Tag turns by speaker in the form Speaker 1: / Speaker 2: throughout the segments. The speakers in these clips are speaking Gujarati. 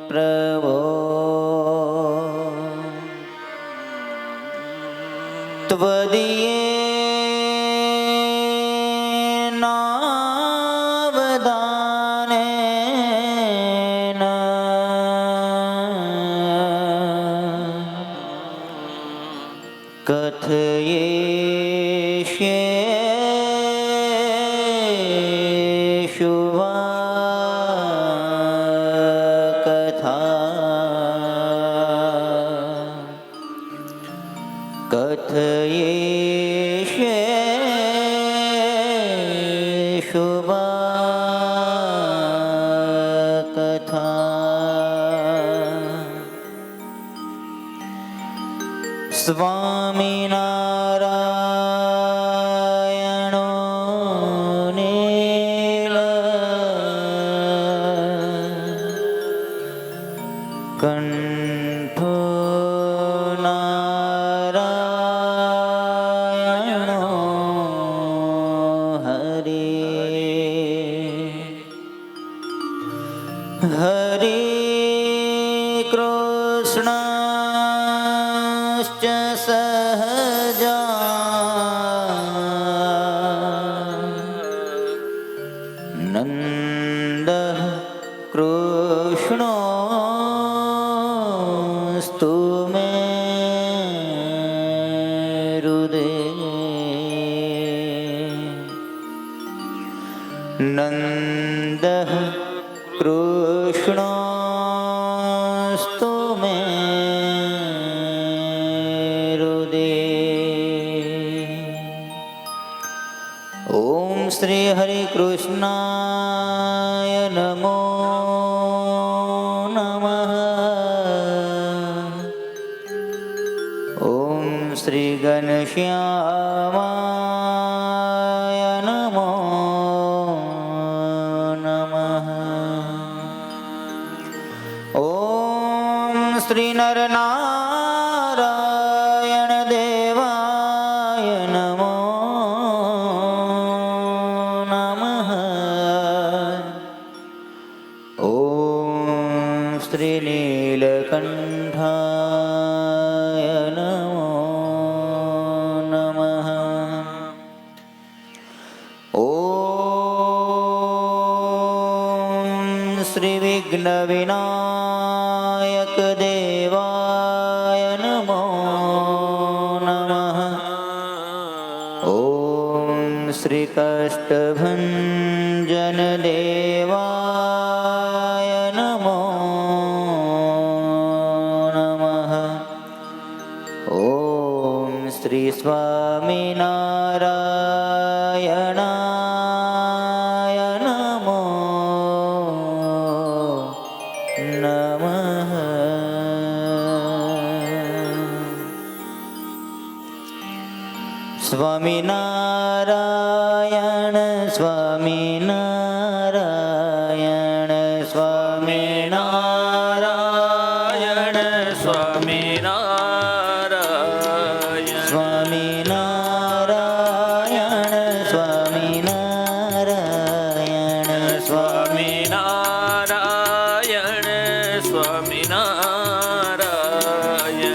Speaker 1: प्रभो त्वदीयेन वदानेन कथयिष्ये સ્વામિનારાયણો નીલ કંઠો નારાયણો હરે હરે કૃષ્ણ નંદ કૃષ્ણોસ્તુ મે હૃદયે નંદ કૃષ્ણોસ્તુ મે ઓમ શ્રી હરિ કૃષ્ણાય નમો નમઃ. ઓમ શ્રી ઘનશ્યામાય નમો નમઃ. ઓમ શ્રી નરનારાયણ દેવાય નમો શ્રી નીલકંઠાય નમો નમઃ. ઓમ શ્રી વિઘ્ન વિનાયક દેવાય નમો નમઃ. ઓમ શ્રી કષ્ટભંજન દેવાય નમો શ્રી સ્વામિનારાયણાય નમો નમઃ. સ્વામિનારાયણ સ્વામિનારાયણ સ્વામિનારાયણ સ્વામિનારાયણ સ્વામિનારાયણ સ્વામિનારાયણ સ્વામિનારાયણ સ્વામિનારાયણ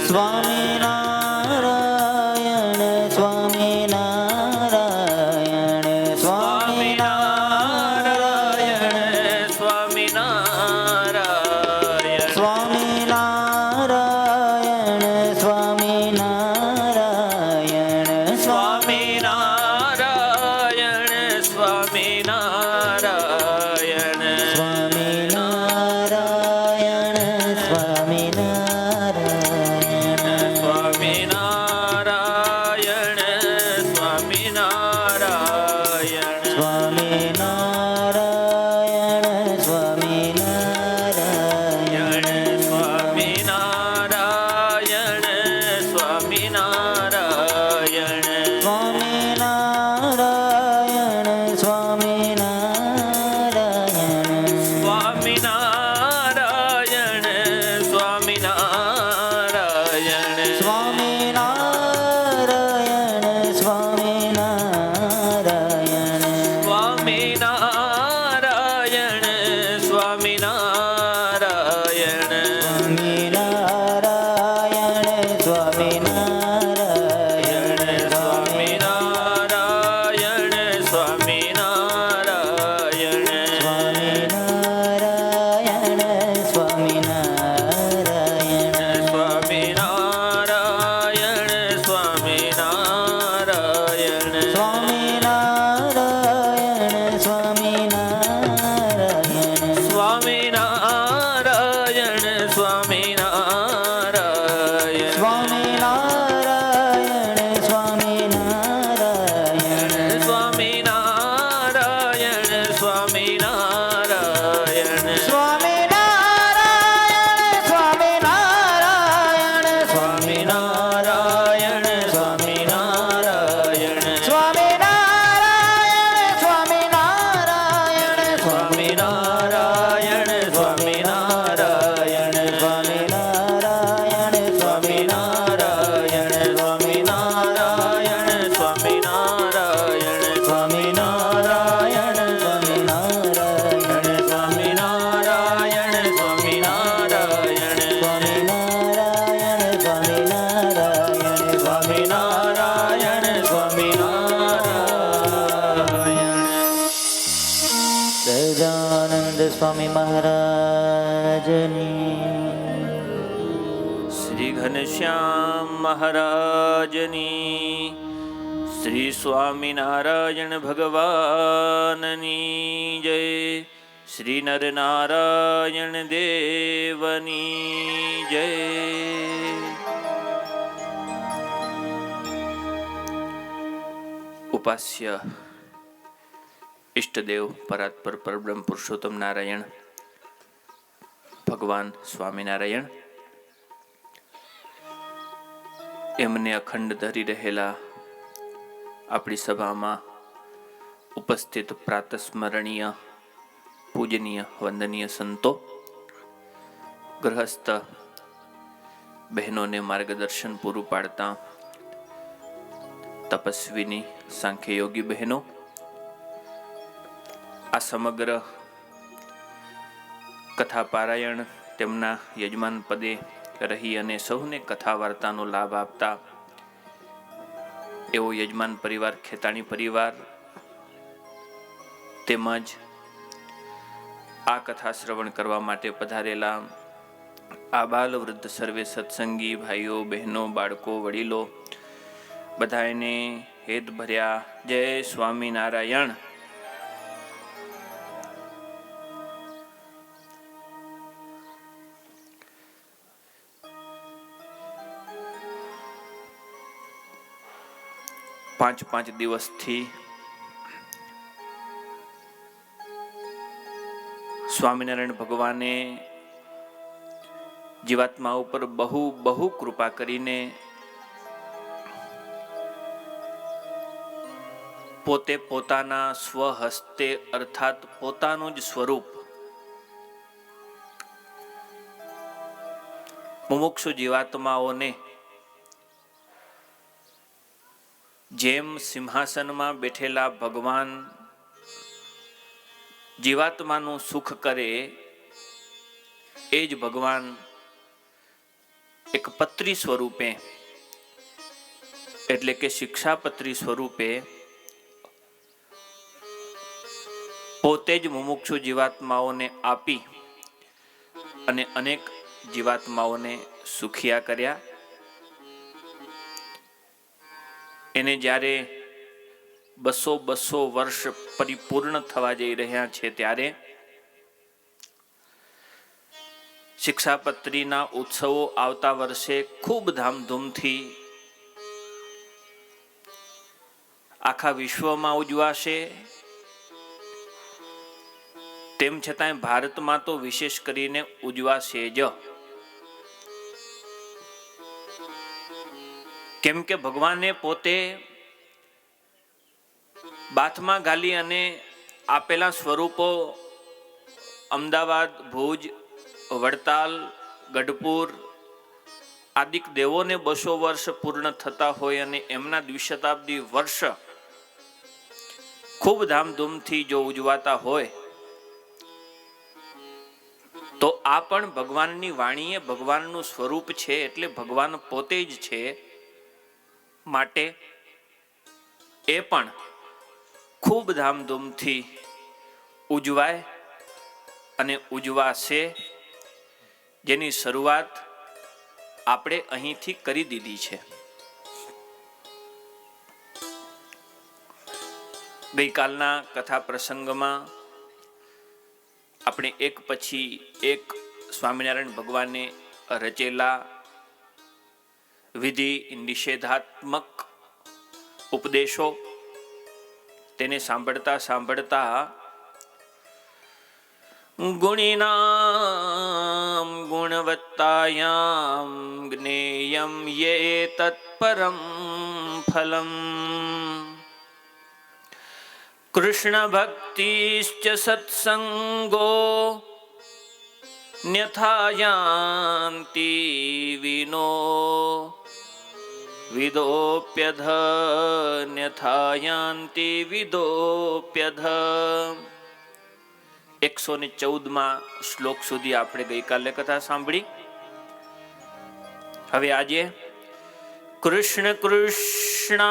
Speaker 1: સ્વામિનારાયણ સ્વામિનારાયણ સ્વામિનારાયણ સ્વામિનારાયણ સ્વામી મહારાજની, શ્રી ઘનશ્યામ મહારાજની, શ્રી સ્વામિનારાયણ ભગવાનની જય, શ્રી નરનારાયણ દેવની જય. ઉપાસ્ય ઈષ્ટદેવ પરાત્પર પરબ્રહ્મ પુરુષોત્તમ નારાયણ ભગવાન સ્વામિનારાયણ એમને અખંડ ધરી રહેલા આપણી સભામાં ઉપસ્થિત પ્રાતસ્મરણીય પૂજનીય વંદનીય સંતો, ગૃહસ્થ બહેનોને માર્ગદર્શન પૂરું પાડતા તપસ્વીની સાંખ્યયોગી બહેનો, આ સમગ્ર કથા પારાયણ તેમના યજમાન પદે રહી અને સૌને કથા વાર્તાનો લાભ આપતા એવો યજમાન પરિવાર ખેતાણી પરિવાર, તેમજ આ કથા શ્રવણ કરવા માટે પધારેલા આબાલ વૃદ્ધ સર્વે સત્સંગી ભાઈઓ બહેનો બાળકો વડીલો બધાને હેત ભર્યા જય સ્વામિનારાયણ. પાંચ દિવસથી સ્વામિનારાયણ ભગવાને જીવાત્મા ઉપર બહુ કૃપા કરીને પોતે પોતાના સ્વહસ્તે અર્થાત પોતાનું જ સ્વરૂપ મુમુક્ષુ જીવાત્માઓને જેમ સિંહાસનમાં બેઠેલા ભગવાન જીવાત્માનું સુખ કરે એ જ ભગવાન એક પત્રી સ્વરૂપે એટલે કે શિક્ષાપત્રી સ્વરૂપે પોતે જ મુમુક્ષુ જીવાત્માઓને આપી અને અનેક જીવાત્માઓને સુખિયા કર્યા. એને જ્યારે 200 વર્ષ પરિપૂર્ણ થવા જઈ રહ્યા છે ત્યારે શિક્ષાપત્રીના ઉત્સવો આવતા વર્ષે ખૂબ ધામધૂમથી આખા વિશ્વમાં ઉજવાશે. તેમ છતાંય ભારતમાં તો વિશેષ કરીને ઉજવાશે જ, કેમ કે ભગવાને પોતે બાથમાં ગાલી અને આપેલા સ્વરૂપો અમદાવાદ, ભુજ, વડતાલ, ગઢપુર આદિક દેવોને 200 વર્ષ પૂર્ણ થતા હોય અને એમના દ્વિશતાબ્દી વર્ષ ખૂબ ધામધૂમથી જો ઉજવાતા હોય તો આ પણ ભગવાનની વાણીએ ભગવાનનું સ્વરૂપ છે, એટલે ભગવાન પોતે જ છે. માટે એ પણ ખૂબ ધામધૂમથી ઉજવાય અને ઉજવાશે, જેની શરૂઆત આપણે અહીંથી કરી દીધી છે. ગઈકાલના કથા પ્રસંગમાં આપણે એક પછી એક સ્વામિનારાયણ ભગવાને રચેલા વિધિ નિષેધાત્મક ઉપદેશો તેને સાંભળતા સાંભળતા ગુણિનામ ગુણવત્તાયામ જ્ઞેયમ યે તત્પરમ ફલમ કૃષ્ણ ભક્તિશ્ચ સત્સંગો ન્યથાયાન્તિ વિનો વિદોપ્યધ ન્યથાયાન્તિ વિદોપ્યધ. 114માં શ્લોક સુધી આપણે ગઈકાલે કથા સાંભળી. હવે આજે કૃષ્ણ કૃષ્ણ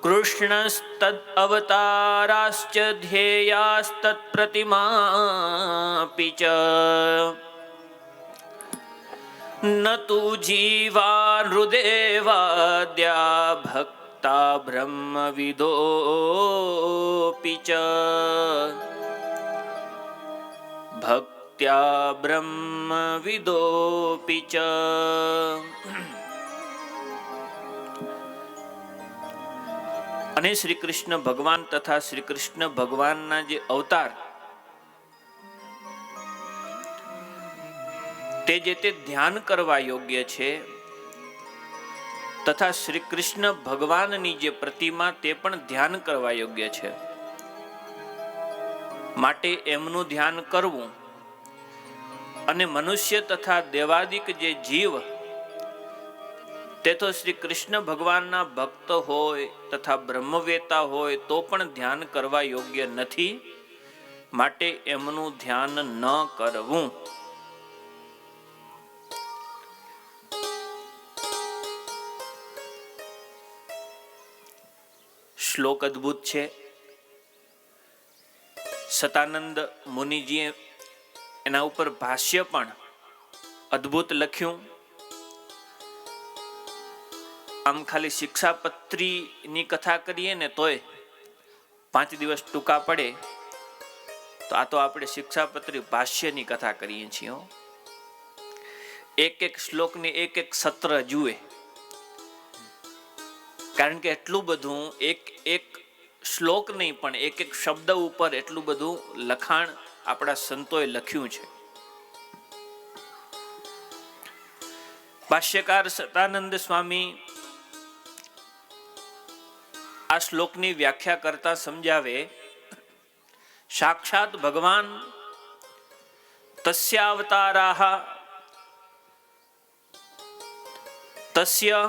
Speaker 1: કૃષ્ણસ્તદ અવતારાશ્ચ ધ્યેયાસ્તત્ પ્રતિમાપિ ચ ન તુ જીવા હૃદેવાદ્યા ભક્તા બ્રહ્મવિદોપિ ચ ભક્ત્યા બ્રહ્મવિદોપિ ચ. અને શ્રી કૃષ્ણ ભગવાન તથા શ્રી કૃષ્ણ ભગવાનના જે અવતાર તે જે તે ધ્યાન કરવા યોગ્ય છે, તથા શ્રી કૃષ્ણ ભગવાનની જે પ્રતિમા તે પણ ધ્યાન કરવા યોગ્ય છે. માટે એમનું ધ્યાન કરવું અને મનુષ્ય તથા દેવાદિક જે જીવ તે તો શ્રી કૃષ્ણ ભગવાનના ભક્ત હોય તથા બ્રહ્મવેતા હોય તો પણ ધ્યાન કરવા યોગ્ય નથી. માટે એમનું ધ્યાન ન કરવું. શ્લોક અદ્ભુત છે. સતાનંદ મુનિજીએ એના ઉપર ભાષ્ય પણ અદ્ભુત લખ્યું. આમ ખાલી શિક્ષાપત્રીની કથા કરીએ ને તોય 5 દિવસ ટૂંકા પડે, તો આ તો આપણે શિક્ષાપત્રી ભાષ્યની કથા કરીએ છીએ. એક એક શ્લોકને એક એક સત્ર જુએ, કારણ કે એટલું બધું એક એક શ્લોક નહીં પણ એક એક શબ્દ ઉપર એટલું બધું લખાણ આપણા સંતોએ લખ્યું છે. ભાષ્યકાર સતાનંદ સ્વામી આ શ્લોકની વ્યાખ્યા કરતા સમજાવે, સાક્ષાત ભગવાન તસ્યાવતારાહ તસ્ય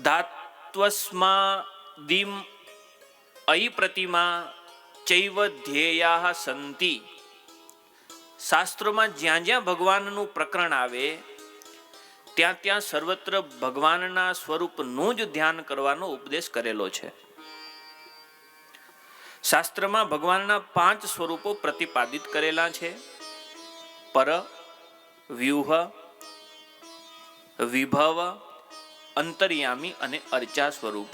Speaker 1: ધાત્વસ્માદિમ અયિ પ્રતિમા ચૈવ ધ્યેયાઃ સંતિ. શાસ્ત્રોમાં જ્યાં જ્યાં ભગવાનનું પ્રકરણ આવે ત્યાં ત્યાં સર્વત્ર ભગવાનના સ્વરૂપનું જ ધ્યાન કરવાનો ઉપદેશ કરેલો છે. શાસ્ત્રમાં ભગવાનના 5 સ્વરૂપો પ્રતિપાદિત કરેલા છે: પર, વ્યુહ, વિભવ, અંતર્યામી અને અર્ચા સ્વરૂપ.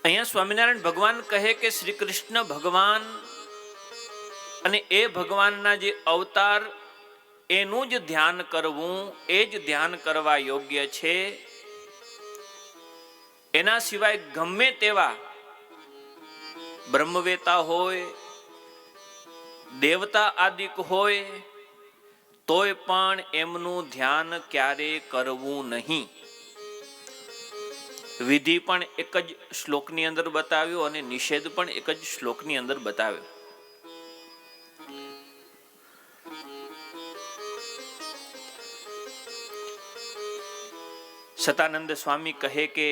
Speaker 1: અહીંયા સ્વામિનારાયણ ભગવાન કહે કે શ્રી કૃષ્ણ ભગવાન અને એ ભગવાનના જે અવતાર એનું જ ધ્યાન કરવું, એ જ ધ્યાન કરવા યોગ્ય છે. એના સિવાય ગમે તેવા બ્રહ્મવેતા હોય, દેવતા આદિક હોય, તોય પણ એમનું ધ્યાન ક્યારે કરવું નહીં. વિધિ પણ એક જ શ્લોકની અંદર બતાવ્યો અને નિષેધ પણ એક જ શ્લોકની અંદર બતાવ્યો. સતાનંદ સ્વામી કહે કે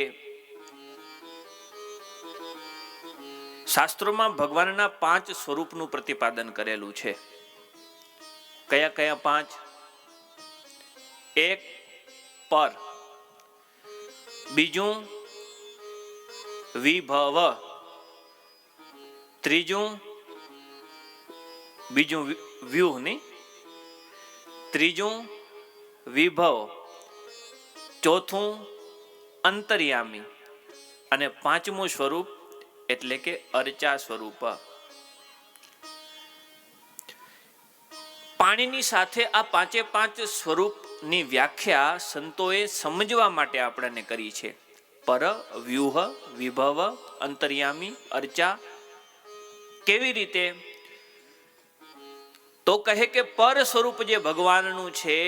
Speaker 1: શાસ્ત્રોમાં ભગવાનના 5 સ્વરૂપનું પ્રતિપાદન કરેલું છે. કયા કયા 5? એક પર, બીજું વિભવ, ત્રીજું વ્યૂહ ની, ત્રીજું વિભવ, ચોથું અંતર્યામી અને 5મું સ્વરૂપ એટલે કે અર્ચા સ્વરૂપ. પાણીની સાથે આ 5 સ્વરૂપની વ્યાખ્યા સંતોએ સમજવા માટે આપણને કરી છે. પર, વ્યૂહ, વિભવ, અંતર્યામી, અર્ચા. કેવી રીતે? તો કહે કે પર સ્વરૂપ જે ભગવાનનું છે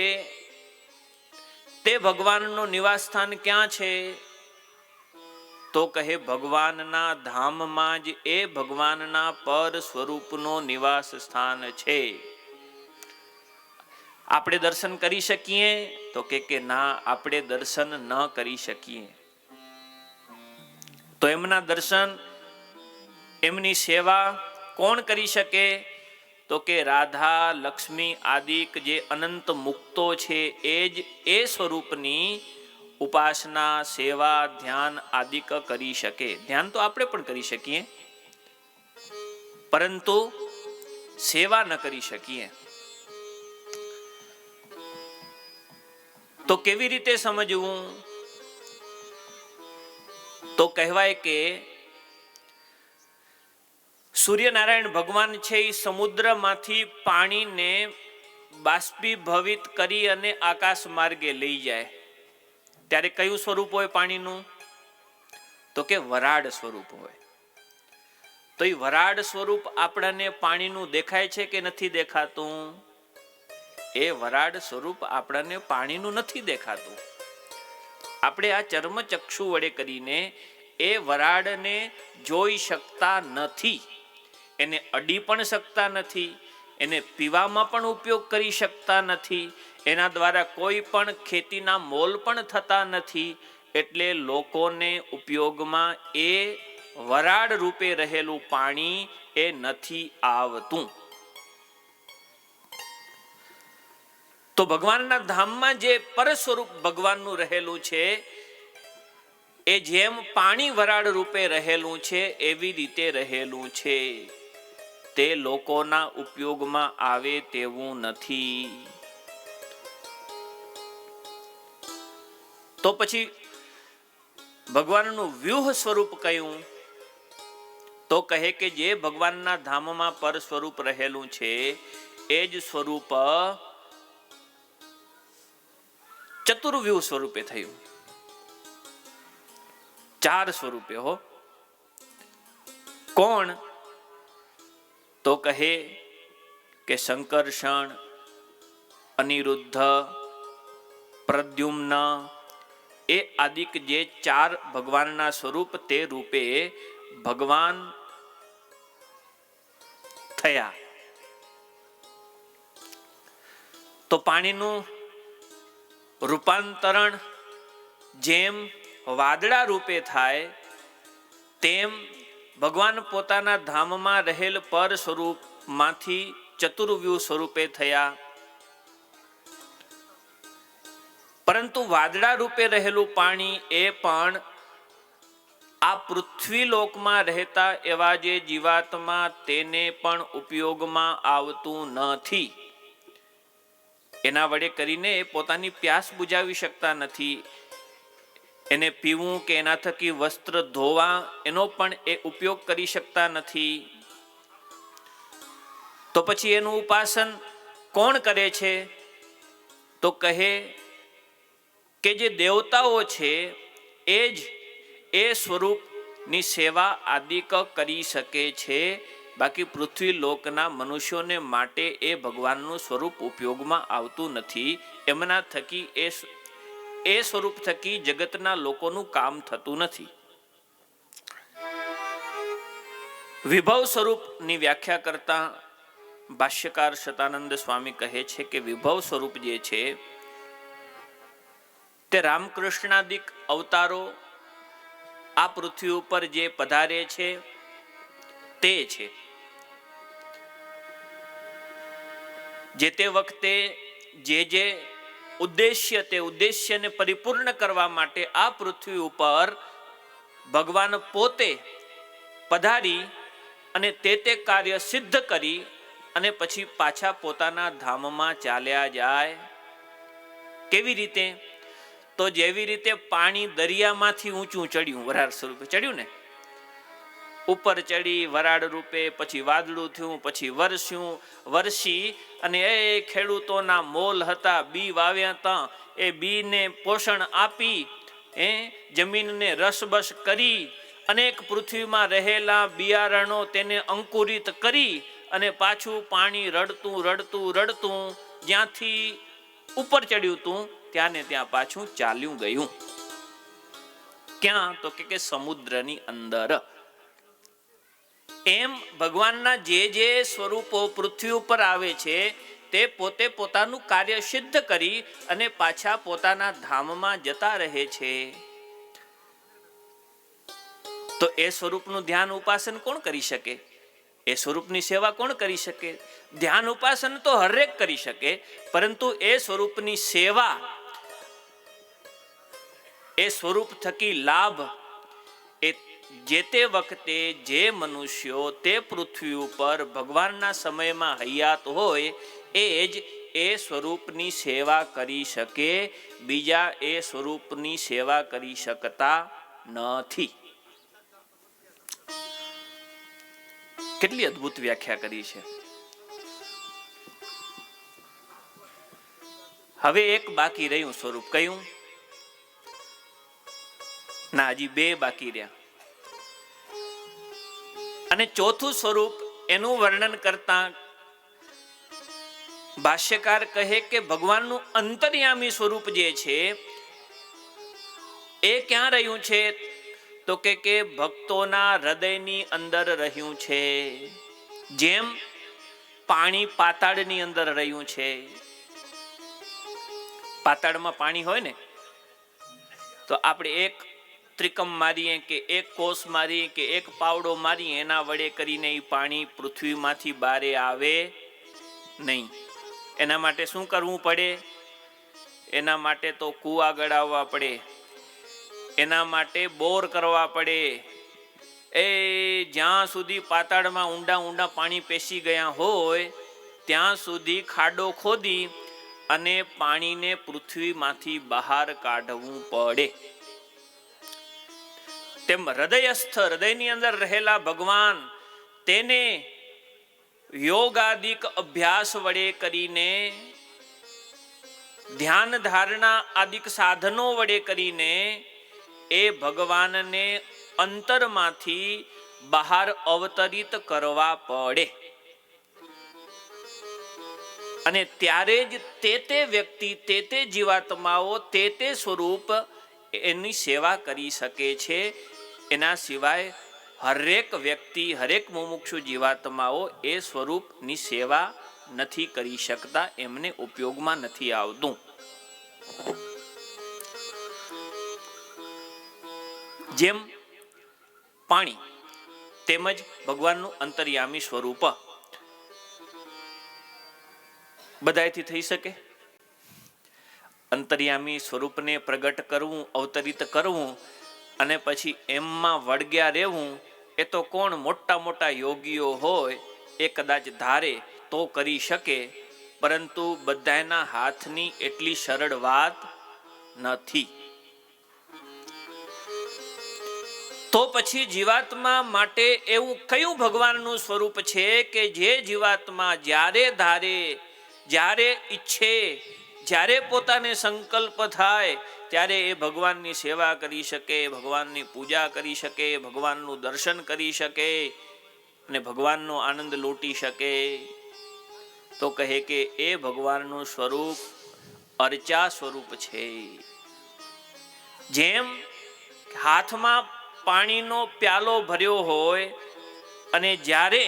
Speaker 1: તે ભગવાનનું નિવાસ સ્થાન ક્યાં છે? તો કહે ભગવાનના ધામમાં જ એ ભગવાનના પર સ્વરૂપનો નિવાસ સ્થાન છે. આપણે દર્શન કરી શકીએ? તો કે ના, આપણે દર્શન ન કરી શકીએ. તો એમના દર્શન, એમની સેવા કોણ કરી શકે? તો કે રાધા, લક્ષ્મી આદિક જે અનંત મુક્તો છે એ જ એ સ્વરૂપની ઉપાસના, સેવા, ધ્યાન આદિક કરી શકે. ધ્યાન તો આપણે પણ કરી શકીએ, પરંતુ સેવા ન કરી શકીએ. તો કેવી રીતે સમજવું? તો કહેવાય કે સૂર્યનારાયણ ભગવાન છે એ સમુદ્રમાંથી પાણીને બાષ્પીભવિત કરી અને આકાશ માર્ગે લઈ જાય ત્યારે કયું સ્વરૂપ હોય પાણીનું? તો કે વરાળ સ્વરૂપ હોય. તો એ વરાળ સ્વરૂપ આપણને પાણીનું દેખાય છે કે નથી દેખાતું? એ વરાળ સ્વરૂપ આપણને પાણીનું નથી દેખાતું. આપણે આ ચર્મચક્ષુ વડે કરીને એ વરાળને જોઈ શકતા નથી, એને અડી પણ શકતા નથી, એને પીવામાં પણ ઉપયોગ કરી શકતા નથી, એના દ્વારા કોઈ પણ ખેતીના મોલ પણ થતા નથી. એટલે લોકોને ઉપયોગમાં એ વરાળ રૂપે રહેલું પાણી એ નથી આવતું. તો ભગવાનના ધામમાં જે પર સ્વરૂપ ભગવાનનું રહેલું છે એ જેમ પાણી વરાળ રૂપે રહેલું છે એવી રીતે રહેલું છે. તે લોકોના ઉપયોગમાં આવે તેવું નથી. તો પછી ભગવાનનું વ્યૂહ સ્વરૂપ કયું? તો કહે કે જે ભગવાનના ધામમાં પર સ્વરૂપ રહેલું છે એ જ સ્વરૂપ ચતુર્વ્યુહ સ્વરૂપે થયું. 4 સ્વરૂપે હો. કોણ? તો કહે કે સંકર્ષણ, અનિરુદ્ધ, પ્રદ્યુમ્ન એ આદિક જે 4 ભગવાનના સ્વરૂપ તે રૂપે ભગવાન થયા. તો પાણીનું રૂપાંતરણ જેમ વાદળા રૂપે થાય તેમ ભગવાન પોતાના ધામમાં રહેલ પર સ્વરૂપમાંથી ચતુર્વ્યુહ સ્વરૂપે થયા. પરંતુ વાદળા રૂપે રહેલું પાણી એ પણ આ પૃથ્વી લોકમાં રહેતા એવા જે જીવાત્મા તેને પણ ઉપયોગમાં આવતું નથી. એના વડે કરીને એ પોતાની પ્યાસ બુજાવી શકતા નથી. એને પીવું કે એના થકી વસ્ત્ર ધોવા એનો પણ એ ઉપયોગ કરી શકતા નથી. તો પછી એનું ઉપાસન કોણ કરે છે? તો કહે કે જે દેવતાઓ છે એ જ એ સ્વરૂપની સેવા આદિક કરી શકે છે. બાકી પૃથ્વી લોકના મનુષ્યોને માટે એ ભગવાનનું સ્વરૂપ ઉપયોગમાં આવતું નથી. એમના થકી એ સ્વરૂપ થકી જગતના લોકોનું કામ થતું નથી. વિભવ સ્વરૂપની વ્યાખ્યા કરતા ભાષ્યકાર શતાનંદ સ્વામી કહે છે કે વિભવ સ્વરૂપ જે છે તે રામકૃષ્ણાદિક અવતારો આ પૃથ્વી ઉપર જે પધારે છે તે છે. જે તે વખતે જે ઉદ્દેશ્ય, તે ઉદ્દેશ્યને પરિપૂર્ણ કરવા માટે આ પૃથ્વી ઉપર ભગવાન પોતે પધારી અને તે કાર્ય સિદ્ધ કરી અને પછી પાછા પોતાના ધામમાં ચાલ્યા જાય. કેવી રીતે? તો જેવી રીતે પાણી દરિયામાંથી ઊંચું ચડ્યું, વરાળ સ્વરૂપે ચડ્યું ને, ઉપર ચડી વરાળ રૂપે, પછી વાદળું થયું, પછી વરસી અને એ ખેડૂતોના મોલ હતા, બી વાવ્યા હતા, એ બીને પોષણ આપી, જમીનને રસબસ કરી, અનેક પૃથ્વીમાં રહેલા બિયારણો તેને અંકુરિત કરી અને પાછું પાણી રડતું રડતું રડતું જ્યાંથી ઉપર ચડ્યું હતું ત્યાં ને ત્યાં પાછું ચાલ્યું ગયું. ક્યાં? તો કે સમુદ્રની અંદર. એમ ભગવાનના જે સ્વરૂપો પૃથ્વી ઉપર આવે છે તે પોતે પોતાનું કાર્ય સિદ્ધ કરી અને પાછા પોતાના ધામમાં જતા રહે છે. તો એ સ્વરૂપનું ધ્યાન ઉપાસન કોણ કરી શકે? એ સ્વરૂપની સેવા કોણ કરી શકે? ધ્યાન ઉપાસન તો હરેક કરી શકે, પરંતુ એ સ્વરૂપની સેવા, એ સ્વરૂપ થકી લાભ, એ જે તે વખતે જે મનુષ્યો તે પૃથ્વી ઉપર ભગવાનના સમયમાં હયાત હોય એ જ એ સ્વરૂપની સેવા કરી શકે, બીજા એ સ્વરૂપની સેવા કરી શકતા નથી. કેટલી અદ્ભુત વ્યાખ્યા કરી છે. હવે એક બાકી રહ્યું સ્વરૂપ. કયું? ના, હજી બે બાકી રહ્યા. અને ચોથું સ્વરૂપ, એનું વર્ણન કરતા ભાષ્યકાર કહે કે ભગવાનનું અંતર્યામી સ્વરૂપ જે છે એ ક્યાં રહ્યું છે? તો કે ભક્તોના હૃદયની અંદર રહ્યું છે. જેમ પાણી પાતાળની અંદર રહ્યું છે. પાતાળમાં પાણી હોય ને તો આપણે એક ત્રિકમ મારીએ કે એક કોષ મારીએ કે એક પાવડો મારીએ, એના વડે કરીને એ પાણી પૃથ્વીમાંથી બારે આવે નહીં. એના માટે શું કરવું પડે? એના માટે તો કૂવા ગળાવવા પડે, એના માટે બોર કરવા પડે. એ જ્યાં સુધી પાતાળમાં ઊંડા ઊંડા પાણી પેસી ગયા હોય ત્યાં સુધી ખાડો ખોદી અને પાણીને પૃથ્વીમાંથી બહાર કાઢવું પડે. તેમ હૃદયસ્થ, હૃદયની અંદર રહેલા ભગવાન, તેને યોગાદિક અભ્યાસ વડે કરીને, ધ્યાન ધારણા આદિક સાધનો વડે કરીને એ ભગવાનને અંતરમાંથી બહાર અવતરિત કરવા પડે. અને ત્યારે જ તે વ્યક્તિ, તે જીવાત્માઓ તે સ્વરૂપ એની સેવા કરી શકે છે. એના સિવાય હરેક વ્યક્તિ, હરેક મુમુક્ષુ જીવાત્માઓ એ સ્વરૂપની સેવા નથી કરી શકતા, એમને ઉપયોગમાં નથી આવતું. જેમ પાણી તેમજ ભગવાનનું અંતર્યામી સ્વરૂપ બધાયથી થઈ શકે? અંતર્યામી સ્વરૂપને પ્રગટ કરવું, અવતરિત કરવું અને પછી એમમાં વળગ્યા રહેવું, એ તો કોણ મોટા મોટા યોગીઓ હોય એ કદાચ ધારે તો કરી શકે, પરંતુ બધાના હાથની એટલી સરળ વાત નથી. તો પછી જીવાત્મા માટે એવું કયું ભગવાનનું સ્વરૂપ છે કે જે જીવાત્મા જ્યારે ધારે, જ્યારે ઈચ્છે, જ્યારે પોતાને સંકલ્પ થાય ત્યારે એ ભગવાનની સેવા કરી શકે, ભગવાનની પૂજા કરી શકે, ભગવાનનું દર્શન કરી શકે અને ભગવાનનો આનંદ લૂંટી શકે? તો કહે કે એ ભગવાનનું સ્વરૂપ અર્ચા સ્વરૂપ છે. જેમ હાથમાં પાણીનો પ્યાલો ભર્યો હોય અને જ્યારે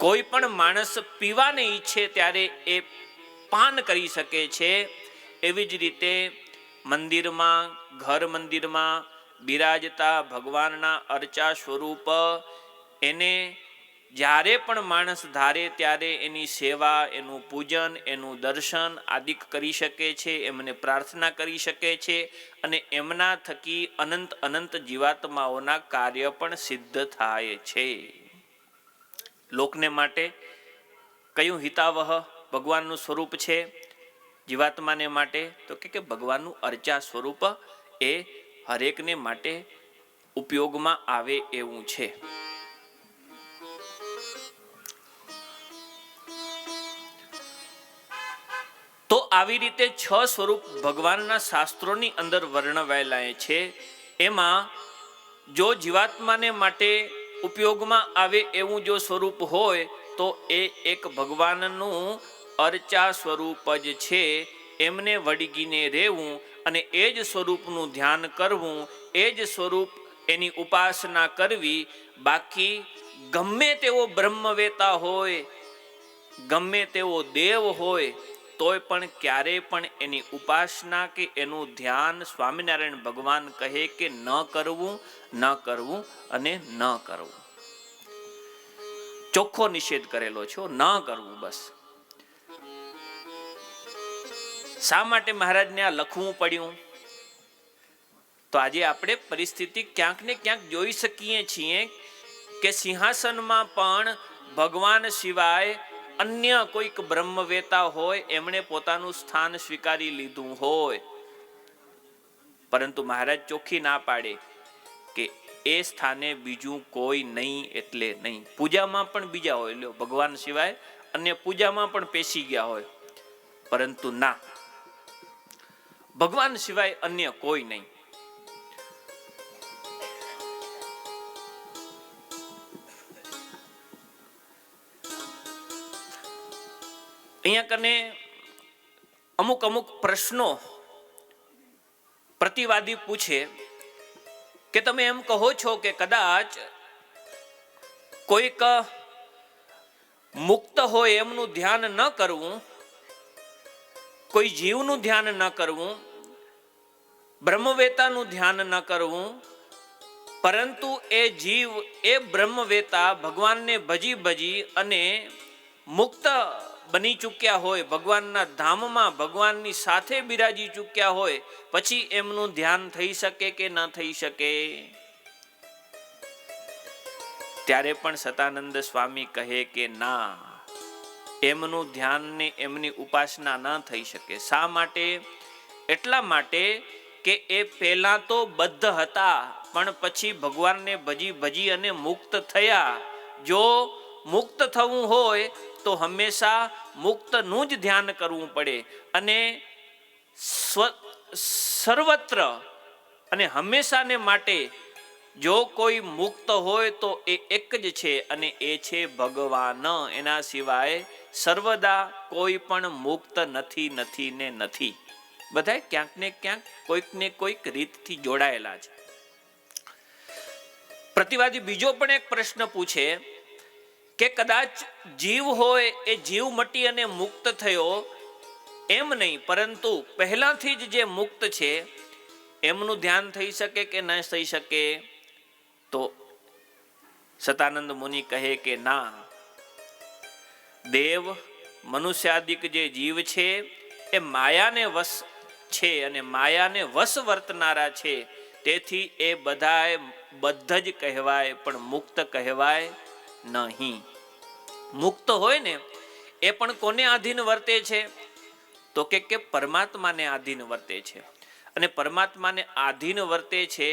Speaker 1: કોઈ પણ માણસ પીવાને ઈચ્છે ત્યારે એ પાન કરી શકે છે, એવી જ રીતે મંદિરમાં, ઘર મંદિરમાં બિરાજતા ભગવાનના અર્ચા સ્વરૂપ એને જ્યારે પણ માણસ ધારે ત્યારે એની સેવા, એનું પૂજન, એનું દર્શન આદિક કરી શકે છે, એમને પ્રાર્થના કરી શકે છે અને એમના થકી અનંત અનંત જીવાત્માઓના કાર્ય પણ સિદ્ધ થાય છે. લોકને માટે કયું હિતાવહ ભગવાનનું સ્વરૂપ છે જીવાત્માને માટે? તો કે ભગવાનનું અર્ચા સ્વરૂપ એ હરેકને માટે ઉપયોગમાં આવે એવું છે. તો આવી રીતે 6 સ્વરૂપ ભગવાનના શાસ્ત્રોની અંદર વર્ણવાયેલા છે. એમાં જો જીવાત્માને માટે ઉપયોગમાં આવે એવું જો સ્વરૂપ હોય તો એ એક ભગવાનનું અર્ચા સ્વરૂપ જ છે. એમને વળગીને રહેવું અને એ જ સ્વરૂપનું ધ્યાન કરવું, એ જ સ્વરૂપ એની ઉપાસના કરવી. બાકી ગમે તેવો બ્રહ્મવેતા હોય, ગમે તેવો દેવ હોય, તોય પણ ક્યારેય પણ એની ઉપાસના કે એનું ધ્યાન સ્વામિનારાયણ ભગવાન કહે કે ન કરવું, ન કરવું અને ન કરવું. ચોખ્ખો નિષેધ કરેલો છે, ન કરવું. બસ શા માટે મહારાજને આ લખવું પડ્યું? તો આજે આપણે પરિસ્થિતિ ક્યાંક ને ક્યાંક જોઈ શકીએ છીએ કે સિંહાસનમાં પણ ભગવાન સિવાય અન્ય કોઈક બ્રહ્મવેતા હોય, એમણે પોતાનું સ્થાન સ્વીકારી લીધું હોય, પરંતુ મહારાજ ચોખ્ખી ના પાડે કે એ સ્થાને બીજું કોઈ નહીં એટલે નહીં. પૂજામાં પણ બીજા હોય, લ્યો ભગવાન સિવાય અન્ય પૂજામાં પણ પેસી ગયા હોય, પરંતુ ના, ભગવાન સિવાય અન્ય કોઈ નહીં. અહીંયા કને અમુક અમુક પ્રશ્નો પ્રતિવાદી પૂછે કે તમે એમ કહો છો કે કદાચ કોઈક મુક્ત હોય એમનું ધ્યાન ન કરવું, કોઈ જીવનું ધ્યાન ન કરવું, બ્રહ્મવેતાનું ધ્યાન ન કરવું, પરંતુ એ જીવ, એ બ્રહ્મવેતા ભગવાનને ભજી ભજી અને મુક્ત બની ચૂક્યા હોય, ભગવાનના ધામમાં ભગવાનની સાથે બિરાજી ચૂક્યા હોય, પછી એમનું ધ્યાન થઈ શકે કે ન થઈ શકે? ત્યારે પણ સતાનંદ સ્વામી કહે કે ના, એમનું ધ્યાન ને એમની ઉપાસના ન થઈ શકે. શા માટે? એટલા માટે કે એ પહેલા તો બદ્ધ હતા, પણ પછી ભગવાનને ભજી ભજી અને મુક્ત થયા. જો મુક્ત થવું હોય તો હંમેશા મુક્તનું જ ધ્યાન કરવું પડે અને સર્વત્ર અને હંમેશાને માટે જો કોઈ મુક્ત હોય તો એ એક જ છે અને એ છે ભગવાન. એના સિવાય સર્વદા કોઈ પણ મુક્ત નથી, નથી ને નથી. બધા ક્યાંક ને ક્યાંક કોઈક ને કોઈક રીતથી જોડાયેલા છે. પ્રતિવાદી બીજો પણ એક પ્રશ્ન પૂછે કે કદાચ જીવ હોય, એ જીવ મટી અને મુક્ત થયો એમ નહીં, પરંતુ પહેલાથી જ જે મુક્ત છે એમનું ધ્યાન થઈ શકે કે ન થઈ શકે? તો સતાનંદ મુનિ કહે કે ના, દેવ મનુષ્યાદિક જે જીવ છે એ માયાને વશ છે અને માયાને વશ વર્તનારા છે. તેથી એ બધાય બદ્ધ જ કહેવાય, પણ મુક્ત કહેવાય નહીં. મુક્ત હોય ને એ પણ કોને આધીન વર્તે છે? તો કે પરમાત્માને આધીન વર્તે છે. અને પરમાત્માને આધીન વર્તે છે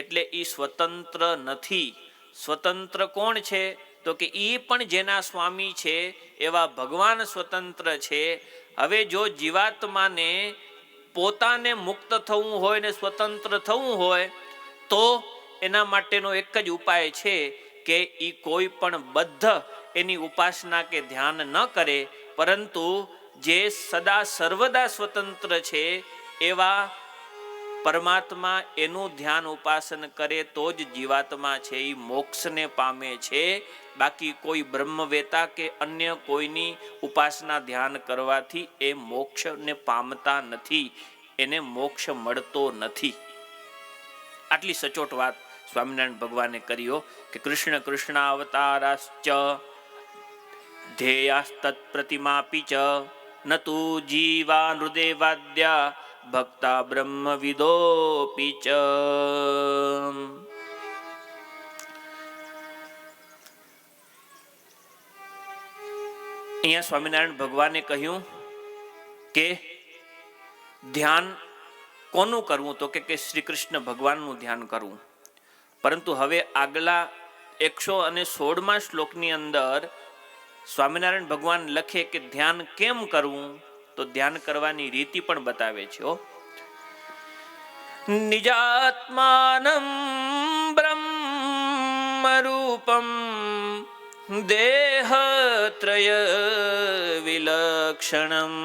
Speaker 1: એટલે એ સ્વતંત્ર નથી. સ્વતંત્ર કોણ છે? તો કે એ પણ જેના સ્વામી છે એવા ભગવાન સ્વતંત્ર છે. હવે જો જીવાત્માને પોતાને મુક્ત થવું હોય ને સ્વતંત્ર થવું હોય તો એના માટેનો એક જ ઉપાય છે કે એ કોઈ પણ બદ્ધ એની ઉપાસના કે ધ્યાન ન કરે, પરંતુ જે સદા સર્વદા સ્વતંત્ર છે એવા પરમાત્મા એનું ધ્યાન ઉપાસન કરે તો જ જીવાત્મા છે એ મોક્ષને પામે છે. બાકી કોઈ બ્રહ્મવેતા કે અન્ય કોઈની ઉપાસના ધ્યાન કરવાથી એ મોક્ષને પામતા નથી, એને મોક્ષ મળતો નથી. આટલી સચોટ વાત સ્વામિનારાયણ ભગવાને કર્યો કે કૃષ્ણ કૃષ્ણાવતારાશ્ચ ધ્યેયાસ્તત પ્રતિમાપી ચ ન તુ જીવા નૃદેવાદ્યા ભક્તા બ્રહ્મવિદોપી ચ. અહીંયા સ્વામિનારાયણ ભગવાને કહ્યું કે ધ્યાન કોનું કરવું, તો કે શ્રી કૃષ્ણ ભગવાનનું ધ્યાન કરવું. પરંતુ હવે આગલા 116મા શ્લોકની અંદર સ્વામિનારાયણ ભગવાન લખે કે ધ્યાન કેમ કરવું, તો ધ્યાન કરવાની રીતિ પણ બતાવે છે. નિજાત્માનમ બ્રહ્મરૂપમ દેહત્રય વિલક્ષણમ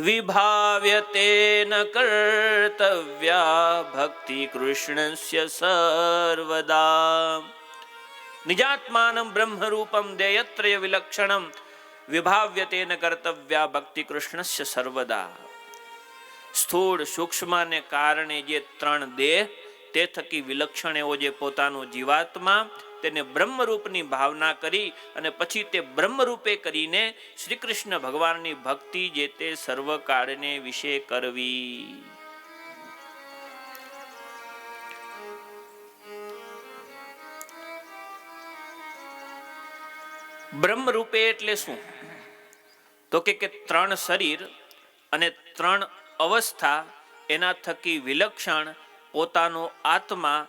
Speaker 1: વિભાવ્યતેન કર્તવ્યા ભક્તિ કૃષ્ણસ્ય સર્વદા. નિજાત્માનમ બ્રહ્મરૂપમ દેયત્રય વિલક્ષણમ વિભાવ્યતેન કર્તવ્યા ભક્તિ કૃષ્ણસ્ય સર્વદા. સ્થૂળ સૂક્ષ્મને કારણે જે 3 દેહ, તે થકી વિલક્ષણ એવો જે પોતાનો જીવાત્મા, તેને બ્રહ્મરૂપની ભાવના કરી અને પછી તે બ્રહ્મરૂપે કરીને શ્રી કૃષ્ણ ભગવાનની ભક્તિ જે તે સર્વકાળને વિશે કરવી. બ્રહ્મરૂપે એટલે શું, તો કે 3 શરીર અને 3 અવસ્થા, એના થકી વિલક્ષણ પોતાનો આત્મા,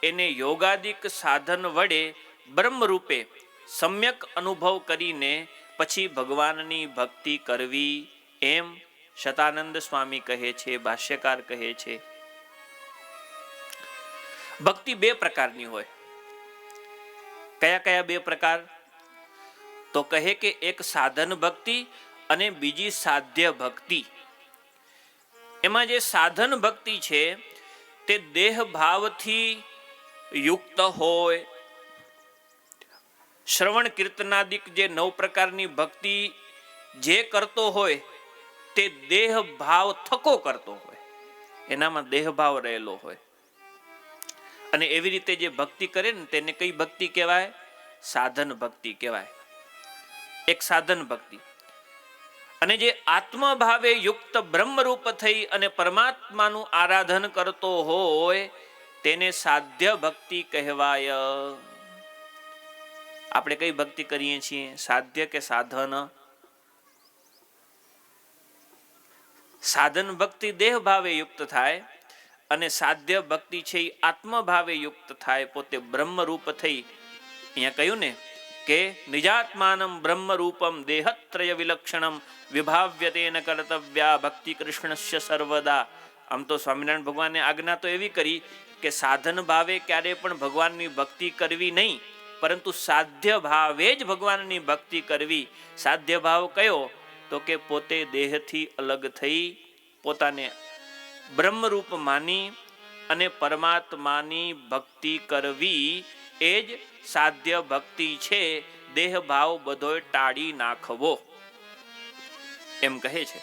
Speaker 1: એને યોગાદિક સાધન વડે બ્રહ્મરૂપે સમ્યક અનુભવ કરીને પછી ભગવાનની ભક્તિ કરવી, એમ શતાનંદ સ્વામી કહે છે, ભાષ્યકાર કહે છે. ભક્તિ 2 પ્રકારની હોય. કયા કયા 2 પ્રકાર, તો કહે કે એક સાધન ભક્તિ અને બીજી સાધ્ય ભક્તિ. એમાં જે સાધન ભક્તિ છે તે દેહ ભાવથી યુક્ત હોય. શ્રવણ કીર્તનાદિક જે 9 પ્રકારની ભક્તિ જે કરતો હોય તે દેહ ભાવ થકો કરતો હોય, એનામાં દેહ ભાવ રહેલો હોય. અને એવી રીતે જે ભક્તિ કરે ને તેને કઈ ભક્તિ કહેવાય? સાધન ભક્તિ કહેવાય. એક સાધન ભક્તિ. અને જે આત્મભાવે યુક્ત બ્રહ્મરૂપ થઈ અને પરમાત્માનું આરાધન કરતો હોય તેને સાધ્ય ભક્તિ કહેવાય. આપણે કઈ ભક્તિ કરીએ છીએ, સાધ્ય કે સાધન? સાધન ભક્તિ દેહ ભાવે યુક્ત થાય અને સાધ્ય ભક્તિ છે એ આત્મભાવે યુક્ત થાય, પોતે બ્રહ્મરૂપ થઈ. અહીંયા કહ્યું ને કે નિજાત્માનમ બ્રહ્મરૂપમ દેહત્રય વિલક્ષણમ વિભાવ્યતેન કર્તવ્યા ભક્તિ કૃષ્ણસ્ય સર્વદા. આમ તો સ્વામિનારાયણ ભગવાને આજ્ઞા તો એવી કરી કે સાધન ભાવે ક્યારે પણ ભગવાનની ભક્તિ કરવી નહીં, પરંતુ સાધ્ય ભાવે જ ભગવાનની ભક્તિ કરવી. સાધ્ય ભાવ કયો? તો કે પોતે દેહથી અલગ થઈ પોતાને બ્રહ્મરૂપ માની અને પરમાત્માની ભક્તિ કરવી, એ જ સાધ્ય ભક્તિ છે. દેહ ભાવ બધોય ટાળી નાખવો, એમ કહે છે.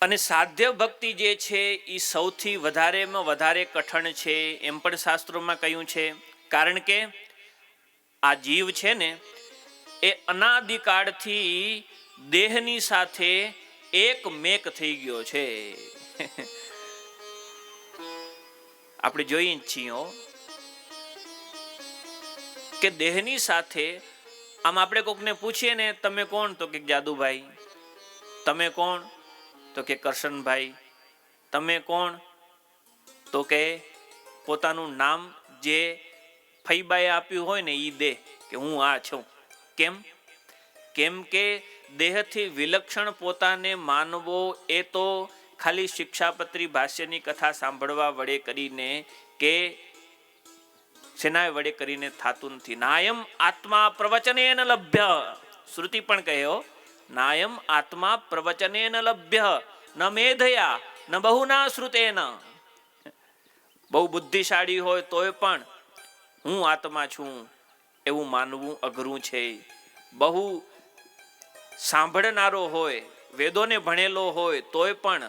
Speaker 1: અને સાધ્ય ભક્તિ જે છે એ સૌથી વધારેમાં વધારે કઠણ છે, એમ પણ શાસ્ત્રોમાં કહ્યું છે. કારણ કે આ જીવ છે ને એ અનાદિકાળથી દેહની સાથે એક મેક થઈ ગયો છે. આપણે જોઈએ છીએ કે દેહની સાથે આમ આપણે કોકને પૂછીએ ને તમે કોણ, તો કે જાદુભાઈ. તમે કોણ, તો કે કરશનભાઈ. તમે કોણ, તો કે પોતાનું નામ જે ફઈબાએ આપ્યું હોય ને એ દે કે હું આ છું. કેમ? કેમ કે દેહથી વિલક્ષણ પોતાને માનવો એ તો ખાલી શિક્ષાપત્રી ભાષ્યની કથા સાંભળવા વડે કરીને કે સેના વડે કરીને થાતું નથી. નાયમ આત્મા પ્રવચનેન લભ્ય. શ્રુતિ પણ કહ્યો નાયમ આત્મા પ્રવચનેન લભ્ય ન મેધયા ન બહુના શ્રુતેન. બહુ બુદ્ધિશાળી હોય તોય પણ હું આત્મા છું એવું માનવું અઘરું છે. બહુ સાંભળનારો હોય, વેદોને ભણેલો હોય, તોય પણ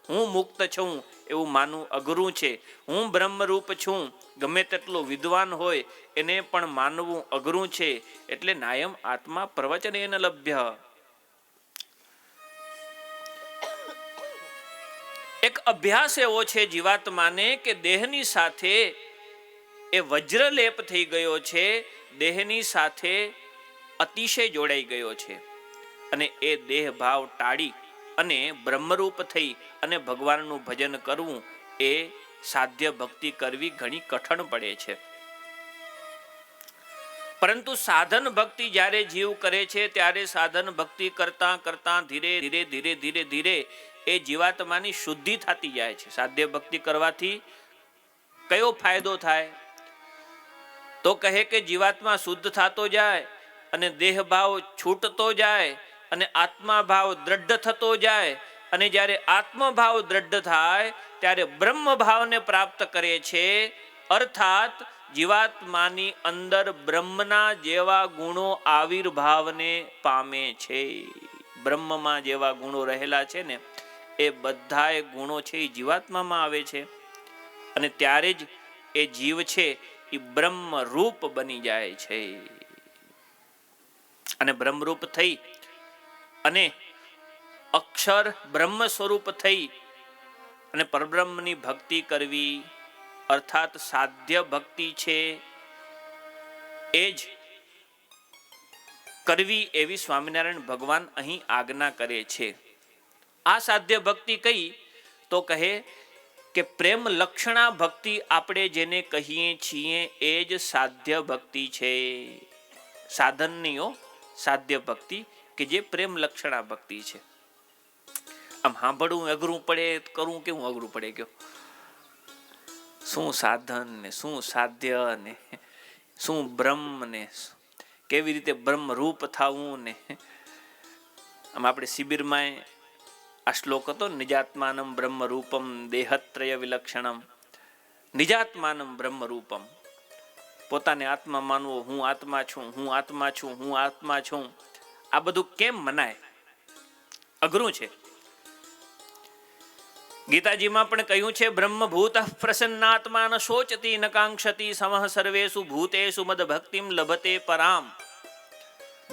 Speaker 1: હું મુક્ત છું એવું માનવું અઘરું છે. હું બ્રહ્મરૂપ છું ગમે તેટલો વિદ્વાન હોય એને પણ માનવું અઘરું છે. એટલે નાયમ આત્મા પ્રવચનેન લભ્ય. એક અભ્યાસ એવો છે જીવાત્માને કે દેહની સાથે એ વજ્રલેપ થઈ ગયો છે, દેહની સાથે અતિશય જોડાઈ ગયો છે, અને એ દેહ ભાવ ટાળી અને બ્રહ્મરૂપ થઈ અને ભગવાનનું ભજન કરવું, એ સાધ્ય ભક્તિ કરવી ઘણી કઠણ પડે છે. પરંતુ સાધન ભક્તિ જ્યારે જીવ કરે છે ત્યારે સાધન ભક્તિ કરતા કરતા ધીરે ધીરે ધીરે ધીરે ધીરે એ જીવાત્માની શુદ્ધિ થતી જાય છે. સાધ્ય ભક્તિ કરવાથી કયો ફાયદો થાય? તો કહે કે જીવાત્મા શુદ્ધ થતો જાય અને દેહ ભાવ છૂટતો જાય અને આત્મા ભાવ દ્રઢ થતો જાય, અને જ્યારે આત્મભાવ દ્રઢ થાય ત્યારે બ્રહ્મ ભાવને પ્રાપ્ત કરે છે. અર્થાત જીવાત્માની અંદર બ્રહ્મના જેવા ગુણો આવિર્ભાવને પામે છે. બ્રહ્મમાં જેવા ગુણો રહેલા છે ને એ બધાય ગુણો છે એ જીવાત્મામાં આવે છે, અને ત્યારે જ એ જીવ છે એ બ્રહ્મરૂપ બની જાય છે. અને બ્રહ્મરૂપ થઈ અને અક્ષર બ્રહ્મ સ્વરૂપ થઈ અને પરબ્રહ્મની ભક્તિ કરવી, અર્થાત સાધ્ય ભક્તિ છે એ જ કરવી, એવી સ્વામિનારાયણ ભગવાન અહીં આજ્ઞા કરે છે. આ સાધ્ય ભક્તિ કઈ? તો કહે કે પ્રેમ લક્ષણા ભક્તિ આપણે જેને કહીએ છીએ એ જ સાધ્ય ભક્તિ છે. સાધનનીઓ સાધ્ય ભક્તિ કે જે પ્રેમ લક્ષણા ભક્તિ છે. આમ સાંભળવું અઘરું પડે, કરવું કેવું અઘરું પડે ગયો. શું સાધન ને શું સાધ્ય ને શું બ્રહ્મ ને કેવી રીતે બ્રહ્મરૂપ થવું ને. આમ આપણે શિબિરમાં આ શ્લોક હતો, નિજાત્માનમ બ્રહ્મરૂપમ દેહત્રય વિલક્ષણમ. નિજાત્માનમ બ્રહ્મરૂપમ, પોતાને આત્મા માનવો, હું આત્મા છું, હું આત્મા છું, હું આત્મા છું. આ બધું કેમ મનાય? અઘરું છે. ગીતાજીમાં પણ કહ્યું છે, બ્રહ્મભૂત પ્રસન્નાત્મા ન શોચતી ન કાંક્ષતી સમઃ સર્વેષુ ભૂતેષુ મદ ભક્તિમ લભતે પરામ.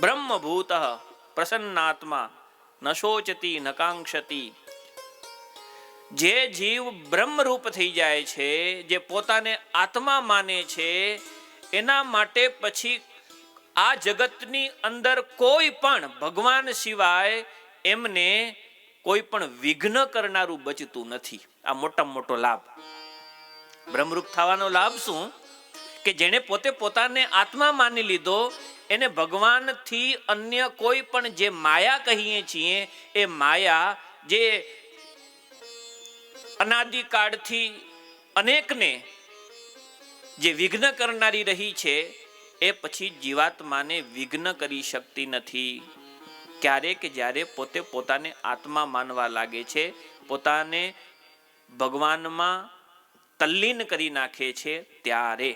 Speaker 1: બ્રહ્મભૂત પ્રસન્નાત્મા ન શોચતી ન કાંક્ષતી. જે જીવ બ્રહ્મરૂપ થઈ જાય છે, જે પોતાને આત્મા માને છે, એના માટે પછી આ જગતની અંદર કોઈ પણ ભગવાન સિવાય એમને કોઈ પણ વિઘ્ન કરનારું બચતું નથી. આ મોટામાં મોટો લાભ. બ્રહ્મરૂપ થવાનો લાભ શું? કે જેને પોતે પોતાને આત્મા માની લીધો, એને ભગવાનથી અન્ય કોઈ પણ જે માયા કહીએ છીએ એ માયા જે અનાદિકાળથી અનેકને જે વિઘ્ન કરનારી રહી છે, એ પછી જીવાત્માને વિઘ્ન કરી શકતી નથી. ક્યારેક જ્યારે પોતે પોતાને આત્મા માનવા લાગે છે, પોતાને ભગવાનમાં તલ્લીન કરી નાખે છે, ત્યારે.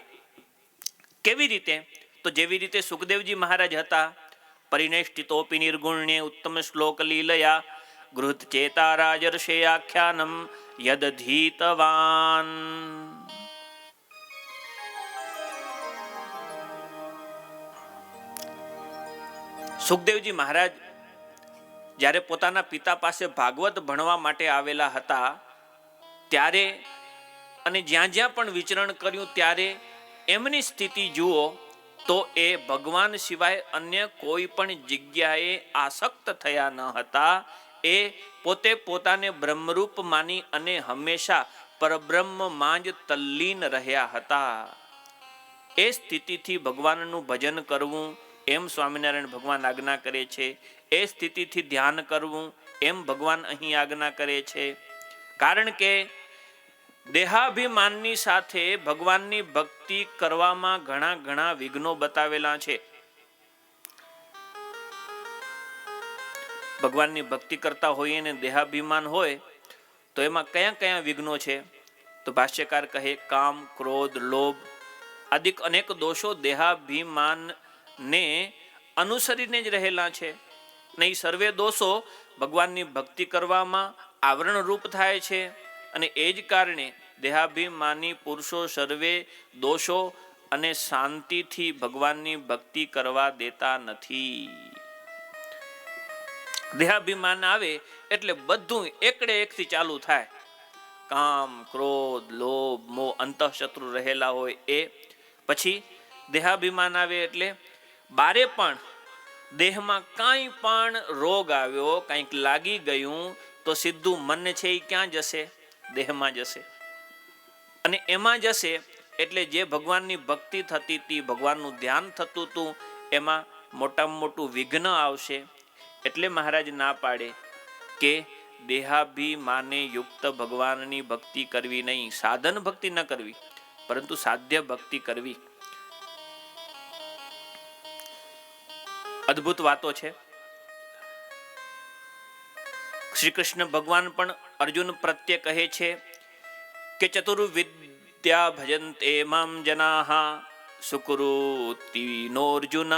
Speaker 1: કેવી રીતે? તો જેવી રીતે સુખદેવજી મહારાજ હતા, પરિનિષ્ઠિતોપી નિર્ગુણ્ય ઉત્તમ શ્લોક લીલયા ગૃહત ચેતા રાજર્ષે આખ્યાનમ યદધીતવાન. સુખદેવજી મહારાજ જ્યારે પોતાના પિતા પાસે ભાગવત ભણવા માટે આવેલા હતા ત્યારે, અને જ્યાં જ્યાં પણ વિચરણ કર્યું ત્યારે એમની સ્થિતિ જુઓ તો એ ભગવાન સિવાય અન્ય કોઈ પણ જગ્યાએ આસક્ત થયા ન હતા. એ પોતે પોતાને બ્રહ્મરૂપ માની અને હંમેશા પરબ્રહ્મમાં જ તલ્લીન રહ્યા હતા. એ સ્થિતિથી ભગવાનનું ભજન કરવું એમ સ્વામિનારાયણ ભગવાન આજ્ઞા કરે છે. એ સ્થિતિથી ધ્યાન કરવું એમ ભગવાન અહીં આજ્ઞા કરે છે. કારણ કે દેહાભિમાનની સાથે ભગવાનની ભક્તિ કરવામાં ઘણા ઘણા વિઘ્નો બતાવેલા છે. ભગવાનની ભક્તિ કરતા હોઈએ ને દેહાભિમાન હોય તો એમાં કયા કયા વિઘ્નો છે? તો ભાષ્યકાર કહે, કામ, ક્રોધ, લોભ આદિક અનેક દોષો દેહાભિમાનને અનુસરીને જ રહેલા છે. નહીં સર્વે દોષો ભગવાનની ભક્તિ કરવામાં આવરણ રૂપ થાય છે. અને એ જ કારણે દેહાભિમાની પુરુષો સર્વે દોષો અને શાંતિથી ભગવાનની ભક્તિ કરવા દેતા નથી. દેહાભિમાન આવે એટલે બધું એકડે એકથી ચાલુ થાય. કામ, ક્રોધ, લોભ, મોહ, અંતઃશત્રુ રહેલા હોય એ. પછી દેહાભિમાન આવે એટલે બારે પણ દેહમાં કાંઈ પણ રોગ આવ્યો, કંઈક લાગી ગયું તો સીધું મન છે એ ક્યાં જશે? દેહમાં જશે. અને એમાં જશે એટલે જે ભગવાનની ભક્તિ થતી હતી, ભગવાનનું ધ્યાન થતું હતું, એમાં મોટામાં મોટું વિઘ્ન આવશે. એટલે મહારાજ ના પાડે કે દેહાભિમાને યુક્ત ભગવાનની ભક્તિ કરવી નહીં. સાધન ભક્તિ ન કરવી, પરંતુ સાધ્ય ભક્તિ કરવી. અદ્ભુત વાતો છે. શ્રી કૃષ્ણ ભગવાન પણ અર્જુન પ્રત્યે કહે છે કે ચતુર્વિદ્યા ભજન્તે મામ જનાઃ સુકૃતિ નોર્જુન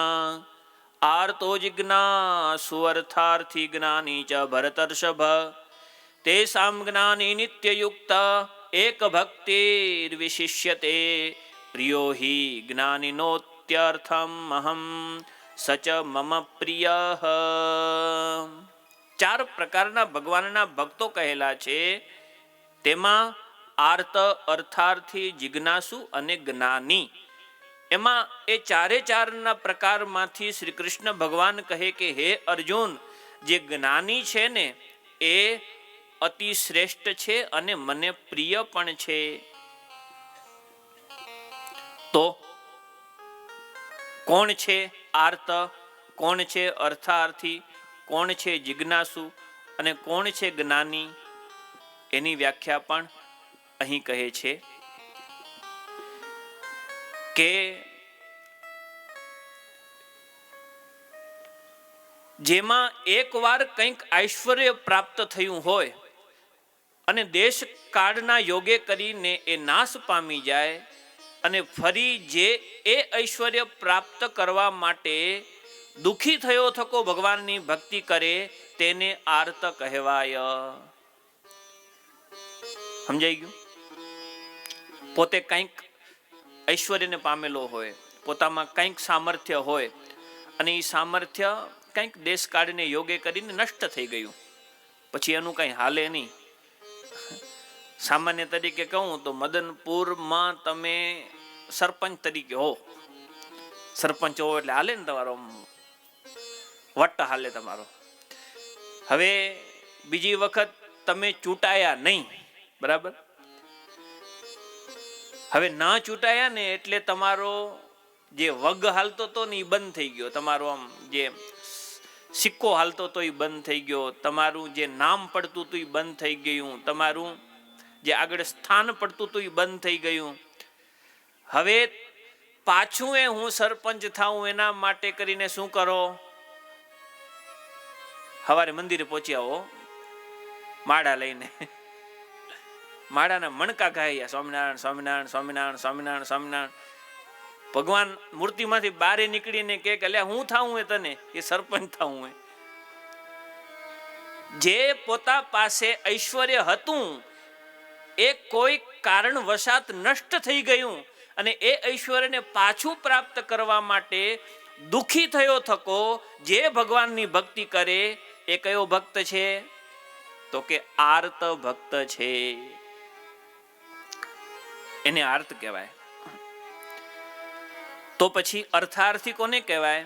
Speaker 1: આર્તો જિજ્ઞાસુ અર્થાર્થી જ્ઞાની ચ ભરતર્ષભ તેષાં જ્ઞાની નિત્યયુક્ત એક ભક્તિર વિશિષ્યતે પ્રિયો હિ જ્ઞાનિનોત્યર્થમ અહમ સચ મમ પ્રિય. ચાર પ્રકારના ભગવાનના ભક્તો કહેલા છે. તેમાં આર્ત, અર્થાર્થી, જિજ્ઞાસુ અને જ્ઞાની. એમાં એ ચારે ચારના પ્રકારમાંથી શ્રી કૃષ્ણ ભગવાન કહે કે હે અર્જુન, જે જ્ઞાની છે ને એ અતિ શ્રેષ્ઠ છે અને મને પ્રિય પણ છે. તો કોણ છે આર્ત, કોણ છે અર્થાર્થી, કોણ છે જિજ્ઞાસુ અને કોણ છે જ્ઞાની? એની વ્યાખ્યા પણ અહીં કહે છે કે જેમાં એકવાર કંઈક ઐશ્વર્ય પ્રાપ્ત થયું હોય અને દેશ કાળના યોગે કરીને એ નાશ પામી જાય અને ફરી જે એ ઐશ્વર્ય પ્રાપ્ત કરવા માટે દુઃખી થયો થકો ભગવાનની ભક્તિ કરે તેને આર્ત કહેવાય. સમજાઈ ગયું? પોતે કંઈક ઐશ્વર્યને પામેલો હોય, પોતામાં કંઈક સામર્થ્ય હોય અને એ સામર્થ્ય કંઈક દેશ કાળને યોગે કરીને નષ્ટ થઈ ગયું, પછી એનું કંઈ હાલે નહીં. સામાન્ય તરીકે કહું તો મદનપુરમાં તમે સરપંચ તરીકે હો, સરપંચ હો એટલે હાલે ને તમારો વટ હાલે તમારો. હવે બીજી વખત તમે ચૂંટાયા નહીં, બરાબર? હવે ના ચૂંટાયા ને એટલે તમારો જે વગ હાલતો હતો ને એ બંધ થઈ ગયો, તમારો આમ જે સિક્કો હાલતો હતો એ બંધ થઈ ગયો, તમારું જે નામ પડતું હતું એ બંધ થઈ ગયું, તમારું જે આગળ સ્થાન પડતું હતું એ બંધ થઈ ગયું. હવે પાછું એ હું સરપંચ થાઉં એના માટે કરીને શું કરો? સવારે મંદિરે પહોંચી આવો માળા લઈને, માળાના મણકા ગાયા, સ્વામિનારાયણ સ્વામિનારાયણ સ્વામિનારાયણ સ્વામિનારાયણ સ્વામિનારાયણ. ભગવાન મૂર્તિમાંથી બારે નીકળીને કે અલ્યા હું થાઉં એ તને, એ સરપંચ થાઉં એ. જે પોતા પાસે ઐશ્વર્ય હતું એ કોઈ કારણવશાત નષ્ટ થઈ ગયું અને એ ઐશ્વર્યને પાછું પ્રાપ્ત કરવા માટે દુઃખી થયો થકો જે ભગવાનની ભક્તિ કરે એ કયો ભક્ત છે? તો કે આર્ત ભક્ત છે. એને આર્ત કહેવાય. તો પછી અર્થાર્થી કોને કહેવાય?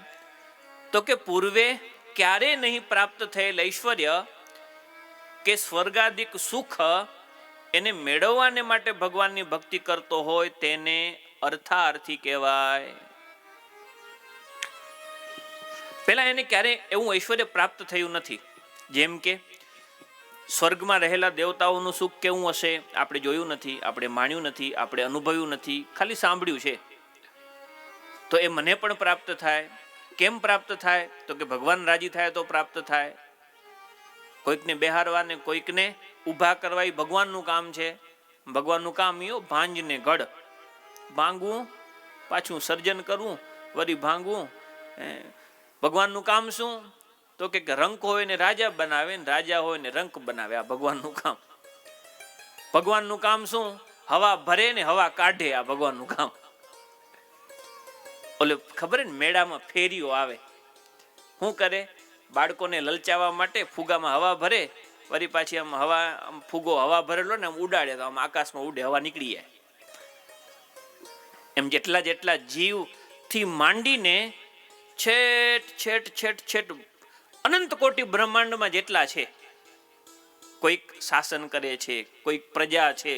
Speaker 1: તો કે પૂર્વે ક્યારે નહીં પ્રાપ્ત થયેલ ઐશ્વર્ય કે સ્વર્ગાદિક સુખ એને મેળવવાને માટે ભગવાનની ભક્તિ કરતો હોય તેને અર્થાર્થી કહેવાય. પેલા એને ક્યારે એવું ઐશ્વર્ય પ્રાપ્ત થયું નથી. જેમ કે સ્વર્ગમાં રહેલા દેવતાઓનું સુખ કેવું હશે આપણે જોયું નથી, આપણે માણ્યું નથી, આપણે અનુભવ્યું નથી, ખાલી સાંભળ્યું છે. તો એ મને પણ પ્રાપ્ત થાય. કેમ પ્રાપ્ત થાય? તો કે ભગવાન રાજી થાય તો પ્રાપ્ત થાય. કોઈકને બેહારવા ને કોઈકને ઊભા કરવા એ ભગવાનનું કામ છે. ભગવાનનું કામ યો ભાંજને ગઢ, ભાંગવું પાછું સર્જન કરવું, વળી ભાંગવું, ભગવાનનું કામ શું? તો કે રંક હોય ને રાજા બનાવે ને રાજા હોય ને રંક બનાવે. આ ભગવાનનું કામ. ભગવાનનું કામ શું? હવા ભરે ને હવા કાઢે. આ ભગવાનનું કામ. ઓલે ખબર ને મેળામાં ફેરીઓ આવે, શું કરે? બાળકોને લલચાવવા માટે ફુગામાં હવા ભરે, વળી પાછી આમ હવા ફુગો હવા ભરેલો ને આમ ઉડાડે તો આમ આકાશમાં ઉડે, હવા નીકળી જાય. એમ જેટલા જેટલા જીવ થી માંડીને છેટ છેટ છેટ છેટ અનંત કોટી બ્રહ્માંડમાં જેટલા છે, કોઈક શાસન કરે છે, કોઈક પ્રજા છે,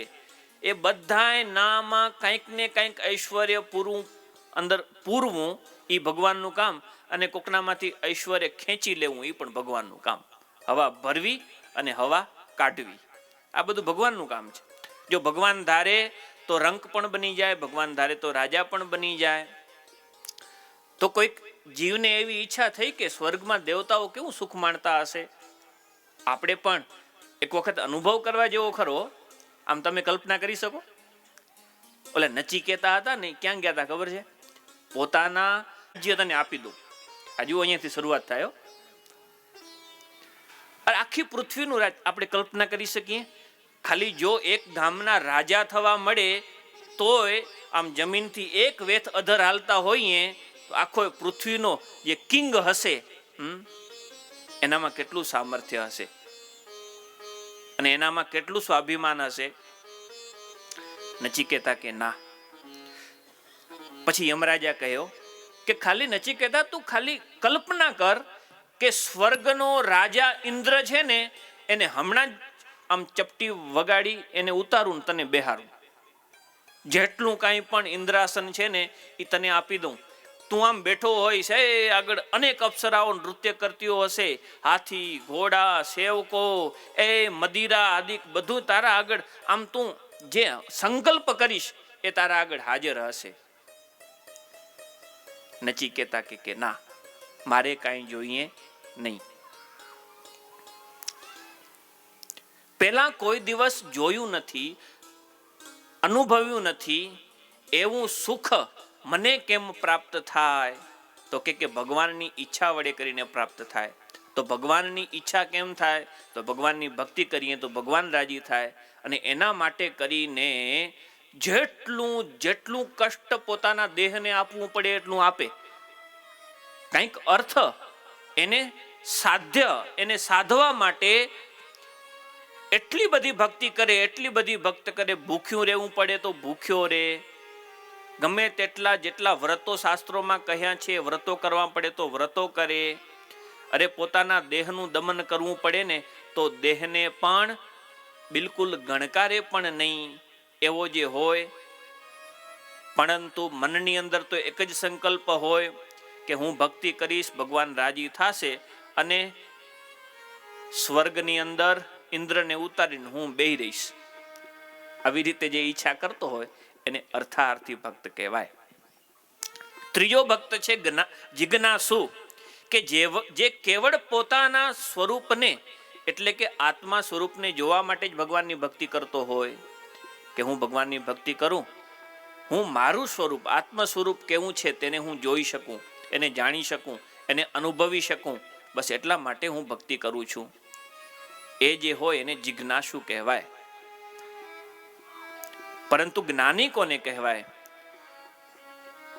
Speaker 1: એ બધાય નામાં કંઈક ને કંઈક ઐશ્વર્ય અંદર પૂરવું એ ભગવાનનું કામ. અને કોકનામાંથી ઐશ્વર્ય ખેંચી લેવું એ પણ ભગવાનનું કામ. હવા ભરવી અને હવા કાઢવી, આ બધું ભગવાનનું કામ છે. જો ભગવાન ધારે તો રંક પણ બની જાય, ભગવાન ધારે તો રાજા પણ બની જાય. તો કોઈક જીવને એવી ઈચ્છા થઈ કે સ્વર્ગમાં દેવતાઓ કેવું સુખ માણતા હશે, આપણે પણ એક વખત અનુભવ કરવા જેવો ખરો. આમ તમે કલ્પના કરી શકો? ઓલા નચિકેતા હતા ને, ક્યાં ગયા હતા ખબર છે? પોતાના રાજ્ય તને આપી દઉં. હજુ અહીંયાથી શરૂઆત થાય. આખી પૃથ્વીનું રાજ આપણે કલ્પના કરી શકીએ? ખાલી જો એક ધામના રાજા થવા મળે તોય આમ જમીનથી એક વેથ અધર હાલતા હોઈએ તો આખો પૃથ્વીનો જે કિંગ હશે, એનામાં કેટલું સામર્થ્ય હશે અને એનામાં કેટલું સ્વાભિમાન હશે. નચિકેતા કે ના. પછી યમરાજા કહ્યો કે ખાલી નચિકેતા તું ખાલી કલ્પના કર કે સ્વર્ગનો રાજા ઇન્દ્ર છે ને, એને હમણાં જ આમ ચપટી વગાડી એને ઉતારું તને બેહારું. જેટલું કાંઈ પણ ઇન્દ્રાસન છે ને એ તને આપી દઉં. તું આમ બેઠો હોય છે, આગળ અનેક અપ્સરાઓ નૃત્ય કરતીઓ હશે, હાથી ઘોડા સેવકો એ મદિરા આદિ બધું તારા આગળ આમ તું જે સંકલ્પ કરીશ એ તારા આગળ હાજર હશે. નચિકેતા કે ના, મારે કાંઈ જોઈએ નહીં. પેલા કોઈ દિવસ જોયું નથી, અનુભવ્યું નથી એવું સુખ મને કેમ પ્રાપ્ત થાય? તો કે ભગવાનની ઈચ્છા વડે કરીને પ્રાપ્ત થાય. તો ભગવાનની ઈચ્છા કેમ થાય? તો ભગવાનની ભક્તિ કરીએ તો ભગવાન રાજી થાય. અને એના માટે કરીને જેટલું જેટલું કષ્ટ પોતાના દેહને આપવું પડે એટલું આપે. કંઈક અર્થ એને સાધ્ય, એને સાધવા માટે એટલી બધી ભક્તિ કરે, એટલી બધી ભક્ત કરે. ભૂખ્યું રહેવું પડે તો ભૂખ્યો રહે. ગમે તેટલા જેટલા વ્રતો શાસ્ત્રોમાં કહ્યા છે વ્રતો કરવા પડે તો વ્રતો કરે. અરે પોતાના દેહનું દમન કરવું પડે ને તો દેહને પણ બિલકુલ ગણકારે પણ નહીં એવો જે હોય. પરંતુ મનની અંદર તો એક જ સંકલ્પ હોય કે હું ભક્તિ કરીશ, ભગવાન રાજી થશે અને સ્વર્ગની અંદર ઇન્દ્રને ઉતારીને હું બેહી રહીશ. આવી રીતે જે ઈચ્છા કરતો હોય એને અર્થાર્થી ભક્ત કહેવાય. ત્રીજો ભક્ત છે જિજ્ઞાસુ, કે જે કેવળ પોતાના સ્વરૂપને એટલે કે આત્મા સ્વરૂપને જોવા માટે જ ભગવાનની ભક્તિ કરતો હોય. કે હું ભગવાનની ભક્તિ કરું, હું મારું સ્વરૂપ આત્મ સ્વરૂપ કેવું છે તેને હું જોઈ શકું, એને જાણી શકું, એને અનુભવી શકું, બસ એટલા માટે હું ભક્તિ કરું છું. એ જે હોય એને જિજ્ઞાસુ કહેવાય. પરંતુ જ્ઞાની કોને કહેવાય?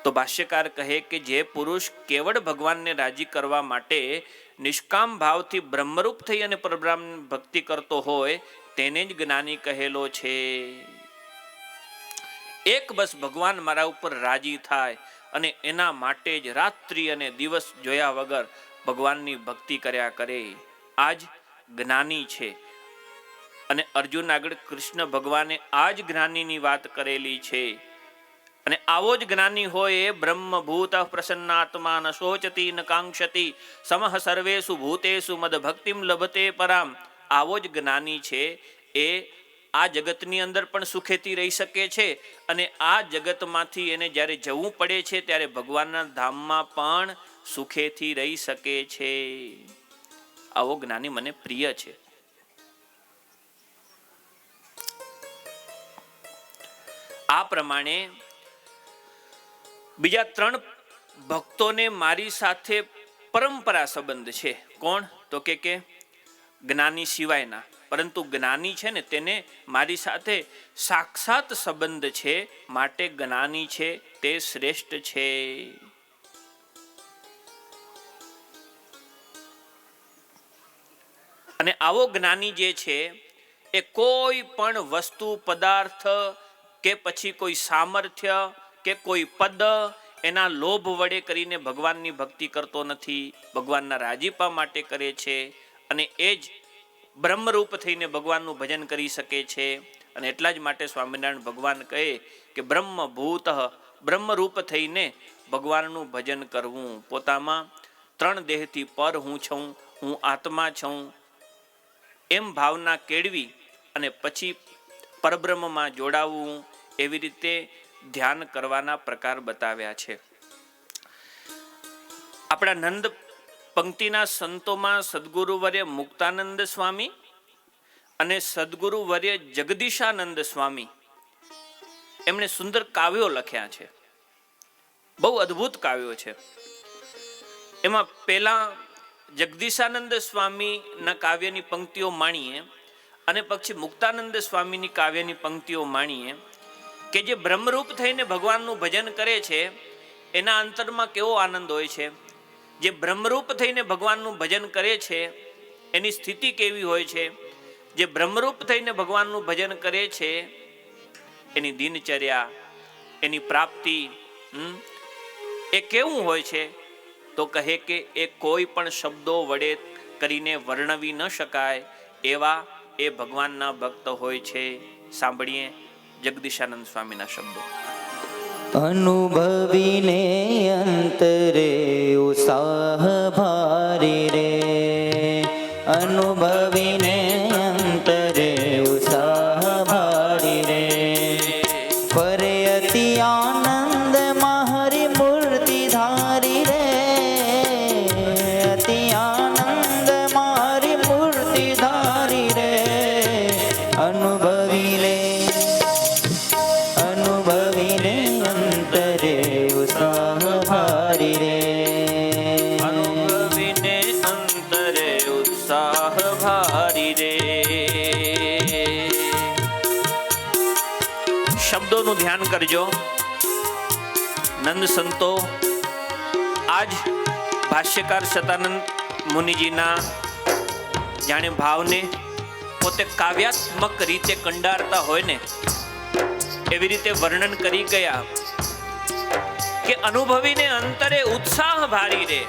Speaker 1: તો ભાષ્યકાર કહે કે જે પુરુષ કેવળ ભગવાનને રાજી કરવા માટે નિષ્કામ ભાવથી બ્રહ્મરૂપ થઈ અને પરબ્રહ્મ ભક્તિ કરતો હોય તેને જ જ્ઞાની કહેલો છે. એક બસ ભગવાન મારા ઉપર રાજી થાય અને એના માટે જ રાત્રિ અને દિવસ જોયા વગર ભગવાનની ભક્તિ કર્યા કરે, આ જ જ્ઞાની છે. અને અર્જુન આગળ કૃષ્ણ ભગવાને આ જ જ્ઞાનીની વાત કરેલી છે. અને આવો જ જ્ઞાની હોય બ્રહ્મભૂત પ્રસન્નાત્મા ન શોચતી ન કાંક્ષતી સમઃ સર્વેષુ ભૂતેષુ મદ ભક્તિમ લભતે પરામ. આવો જ જ્ઞાની છે એ આ જગતની અંદર પણ સુખેથી રહી શકે છે અને આ જગતમાંથી એને જ્યારે જવું પડે છે ત્યારે ભગવાનના ધામમાં પણ સુખેથી રહી શકે છે. આવો જ્ઞાની મને પ્રિય છે. આ પ્રમાણે બીજા ત્રણ ભક્તોને મારી સાથે પરંપરા સંબંધ છે. કોણ? તો કે જ્ઞાની સિવાયના. પરંતુ જ્ઞાની છે ને તેને મારી સાથે સાક્ષાત સંબંધ છે, માટે જ્ઞાની છે તે શ્રેષ્ઠ છે. અને આવો જ્ઞાની જે છે એ કોઈ પણ વસ્તુ, પદાર્થ કે પછી કોઈ સામર્થ્ય કે કોઈ પદ એના લોભ વડે કરીને ભગવાનની ભક્તિ કરતો નથી. ભગવાનના રાજીપા માટે કરે છે અને એ જ બ્રહ્મરૂપ થઈને ભગવાનનું ભજન કરી શકે છે. અને એટલા જ માટે સ્વામિનારાયણ ભગવાન કહે કે બ્રહ્મભૂત, બ્રહ્મરૂપ થઈને ભગવાનનું ભજન કરવું. પોતામાં 3 દેહથી પર હું છું, હું આત્મા છું એમ ભાવના કેળવી અને પછી પરબ્રહ્મમાં જોડાવવું. એવી રીતે ધ્યાન કરવાના પ્રકાર બતાવ્યા છે. આપણા નંદ પંક્તિના સંતોમાં સદગુરુવર્ય મુક્તાનંદ સ્વામી અને સદગુરુવર્ય જગદીશાનંદ સ્વામી એમણે સુંદર કાવ્યો લખ્યા છે. બહુ અદ્ભુત કાવ્યો છે. એમાં પહેલા જગદીશાનંદ સ્વામીના કાવ્યની પંક્તિઓ માણીએ અને પછી મુક્તાનંદ સ્વામીની કાવ્યની પંક્તિઓ માણીએ કે જે બ્રહ્મરૂપ થઈને ભગવાનનું ભજન કરે છે એના અંતરમાં કેવો આનંદ હોય છે. જે બ્રહ્મરૂપ થઈને ભગવાનનું ભજન કરે છે એની સ્થિતિ કેવી હોય છે. જે બ્રહ્મરૂપ થઈને ભગવાનનું ભજન કરે છે એની દિનચર્યા, એની પ્રાપ્તિ એ કેવું હોય છે. તો કહે કે એ કોઈ પણ શબ્દો વડે કરીને વર્ણવી ન શકાય એવા એ ભગવાનના ભક્ત હોય છે. સાંભળીએ જગદીશાનંદ સ્વામીના શબ્દો.
Speaker 2: અનુભવીને અંતરે ઉત્સાહ ભારી રે, અનુભવીને અંતરે ઉત્સાહ ભારી રે, પરે અતિ આનંદમાં હરિ મૂર્તિ ધારી રે, અતિ આનંદમાં હરિ મૂર્તિ ધારી રે, અનુભવી લે અનુભવીને અંતરે ઉત્સાહ ભારી રે,
Speaker 1: અનુભવીને અંતરે ઉત્સાહ ભારી રે. શબ્દોનું ધ્યાન કરજો. નંદ સંતો આજ ભાષ્યકાર શતાનંદ મુનિજીના જાણે ભાવને પોતે કાવ્યાત્મક રીતે કંડારતા હોય ને એવી રીતે વર્ણન કરી ગયા કે અનુભવીને અંતરે ઉત્સાહ ભારી રે.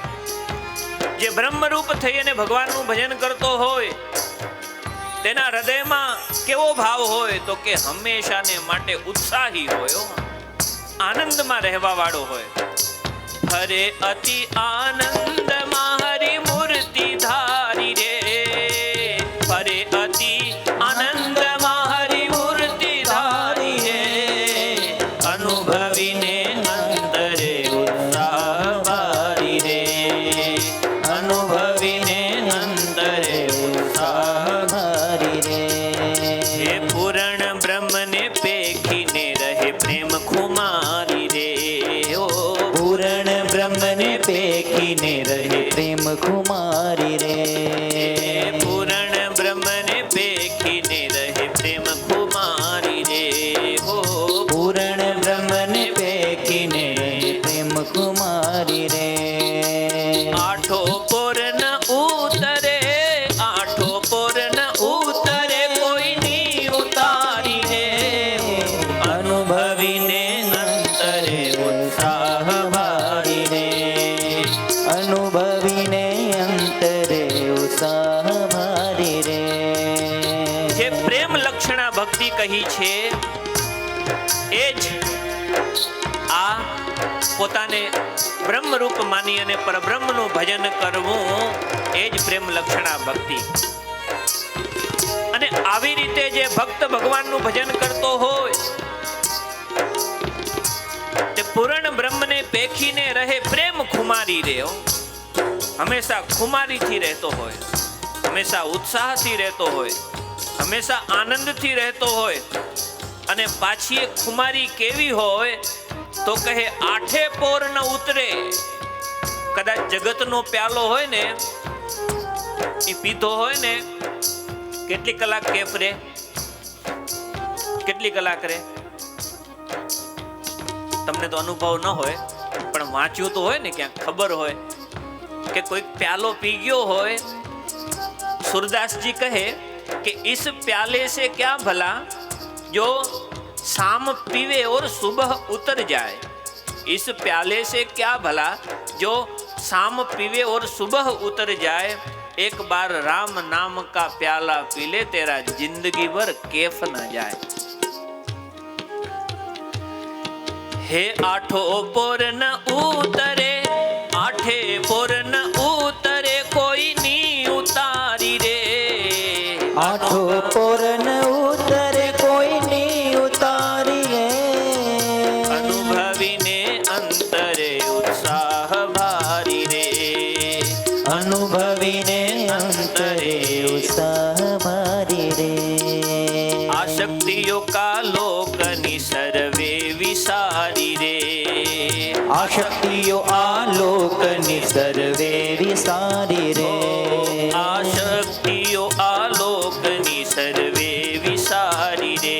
Speaker 1: જે બ્રહ્મરૂપ થઈ અને ભગવાનનું ભજન કરતો હોય તેના હૃદયમાં કેવો ભાવ હોય તો કે હંમેશાને માટે ઉત્સાહી હોય, આનંદમાં રહેવા વાળો હોય. હરે અતિ આનંદમાં હરિ મૂર્તિ ધારી રે, હરે અતિ આનંદમાં હરિ મૂર્તિ ધારી રે, અનુભવીને અંતરે ઉત્સાહ ભારી રે, અનુભવીને અંતરે ઉત્સાહ
Speaker 2: ભારી રે,
Speaker 1: હે પૂરણ બ્રહ્મને પેખીને રહે પ્રેમ ખુમારી રે. ઓ
Speaker 2: પૂરણ બ્રહ્મને પેખીને રહે પ્રેમ કુમારી રે,
Speaker 1: પૂરણ બ્રહ્મને પેખીને રહે પ્રેમ ખુમારી રે. ઓ
Speaker 2: પૂરણ બ્રહ્મને પેખીને રહે પ્રેમ કુમારી રે,
Speaker 1: આઠો પોર ન ઉતરે, આઠો પોર ન ઉતરે કોઈની ઉતારી રે, અનુભવીને અંતરે ઉત્સાહ ભારી રે,
Speaker 2: અનુભવીને અંતરે ઉત્સાહ ભારી રે.
Speaker 1: જે પ્રેમ લક્ષણા ભક્તિ કહી છે એ જ આ પોતાને બ્રહ્મરૂપ માની અને પરબ્રહ્મનું ભજન કરવું એ જ પ્રેમ લક્ષણા ભક્તિ. અને આવી રીતે જે ભક્ત ભગવાનનું ભજન કરતો હોય તે પૂર્ણ બ્રહ્મને પેખીને રહે પ્રેમ ખુમારી રે. હંમેશા ખુમારીથી રહેતો હોય, હંમેશા ઉત્સાહથી રહેતો હોય, હંમેશા આનંદથી રહેતો હોય. અને પાછી એ ખુમારી કેવી હોય તો કહે આઠે પોર ન ઉતરે, કદાચ જગતનો પ્યાલો હોય ને એ પીધો હોય ને, કેટલી કલાક કેફ રે? કેટલી કલાક રે? તમને તો અનુભવ ન હોય, પણ વાંચ્યું તો હોય ને, ક્યાંક ખબર હોય કે કોઈ પ્યાલો પી ગયો હોય. सूरदास जी कहे कि इस प्याले से क्या भला जो शाम पीवे और सुबह उतर जाए. इस प्याले से क्या भला जो शाम पीवे और सुबह उतर जाए. एक बार राम नाम का प्याला पी ले, तेरा जिंदगी भर कैफ न जाए. हे आठों पोर न उतरे, आठे पोर न उतरे, कोई नी उतारी रे.
Speaker 2: आठो पोर न उतरे, कोई नी उतारी रे.
Speaker 1: अनुभवी ने अंतरे उत्साह भारी रे.
Speaker 2: अनुभवी ने अंतरे उत्साह भारी रे.
Speaker 1: आशक्तियों का लोकनी सर्वे विसारी रे.
Speaker 2: आशक्तियों आलोकनी सर्वे विसारी रे.
Speaker 1: आशक्तियों आलोकनी सर्वे विसारी रे.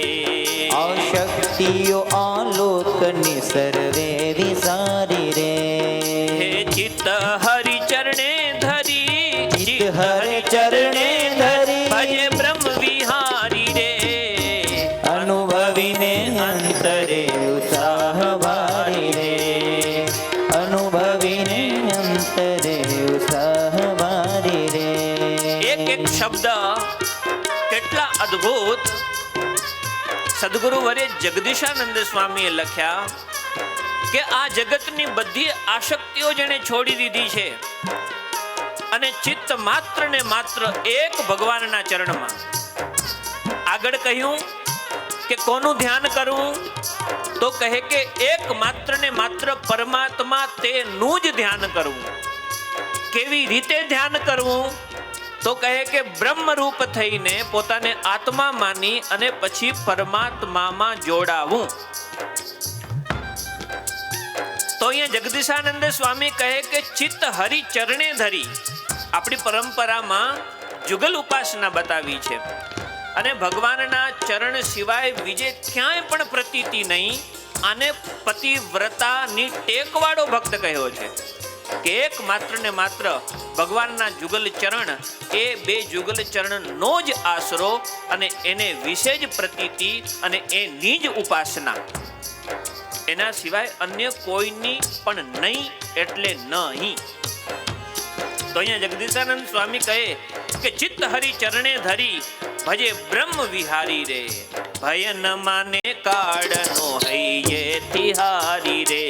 Speaker 2: आशक्तियों आलोकनी सर्वे विसारी रे.
Speaker 1: हे चित्त हरि चरणे धरी,
Speaker 2: चित्त हरि चरणे धरी,
Speaker 1: भजे ब्रह्म विहारी रे.
Speaker 2: अनुभवी ने अंतरे उत्साह भारी रे. अनुभवी ने अंतरे उत्साह भारी रे.
Speaker 1: એક એક શબ્દ કેટલા અદ્ભુત સદગુરુ વરે જગદીશાનંદ સ્વામીએ લખ્યા કે આ જગતની બધી આસક્તિઓ જેણે છોડી દીધી છે અને ચિત્ત માત્ર ને માત્ર એક ભગવાનના ચરણમાં. આગળ કહ્યું કે કોનું ધ્યાન કરવું? તો કહે કે એક માત્ર ને માત્ર પરમાત્મા તેનું જ ધ્યાન કરવું. કેવી રીતે ધ્યાન કરવું? તો કહે કે બ્રહ્મ રૂપ થઈને પોતાને આત્મા માની અને પછી પરમાત્મામાં જોડાવું. તો અહીંયા જગદીશાનંદ સ્વામી કહે કે ચિત્ત હરિ ચરણે ધરી. આપણી પરંપરામાં જુગલ ઉપાસના બતાવી છે અને ભગવાનના ચરણ સિવાય બીજે ક્યાંય પણ પ્રતીતિ નહીં. આને પતિવ્રતાની ટેકવાળો ભક્ત કહ્યો છે કે એક માત્ર ને માત્ર ભગવાનના જુગલ ચરણ, એ બે જુગલ ચરણનો જ આશરો અને એને વિશે જ પ્રતીતિ અને એની જ ઉપાસના. એના સિવાય અન્ય કોઈની પણ નહીં એટલે નહીં. તો અહીંયા જગદીશાનંદ સ્વામી કહે કે ચિત્ત હરિ ચરણે ધરી, ભજે બ્રહ્મ વિહારી રે. ભય ન માને કાળનો હૈયે તિહારી રે.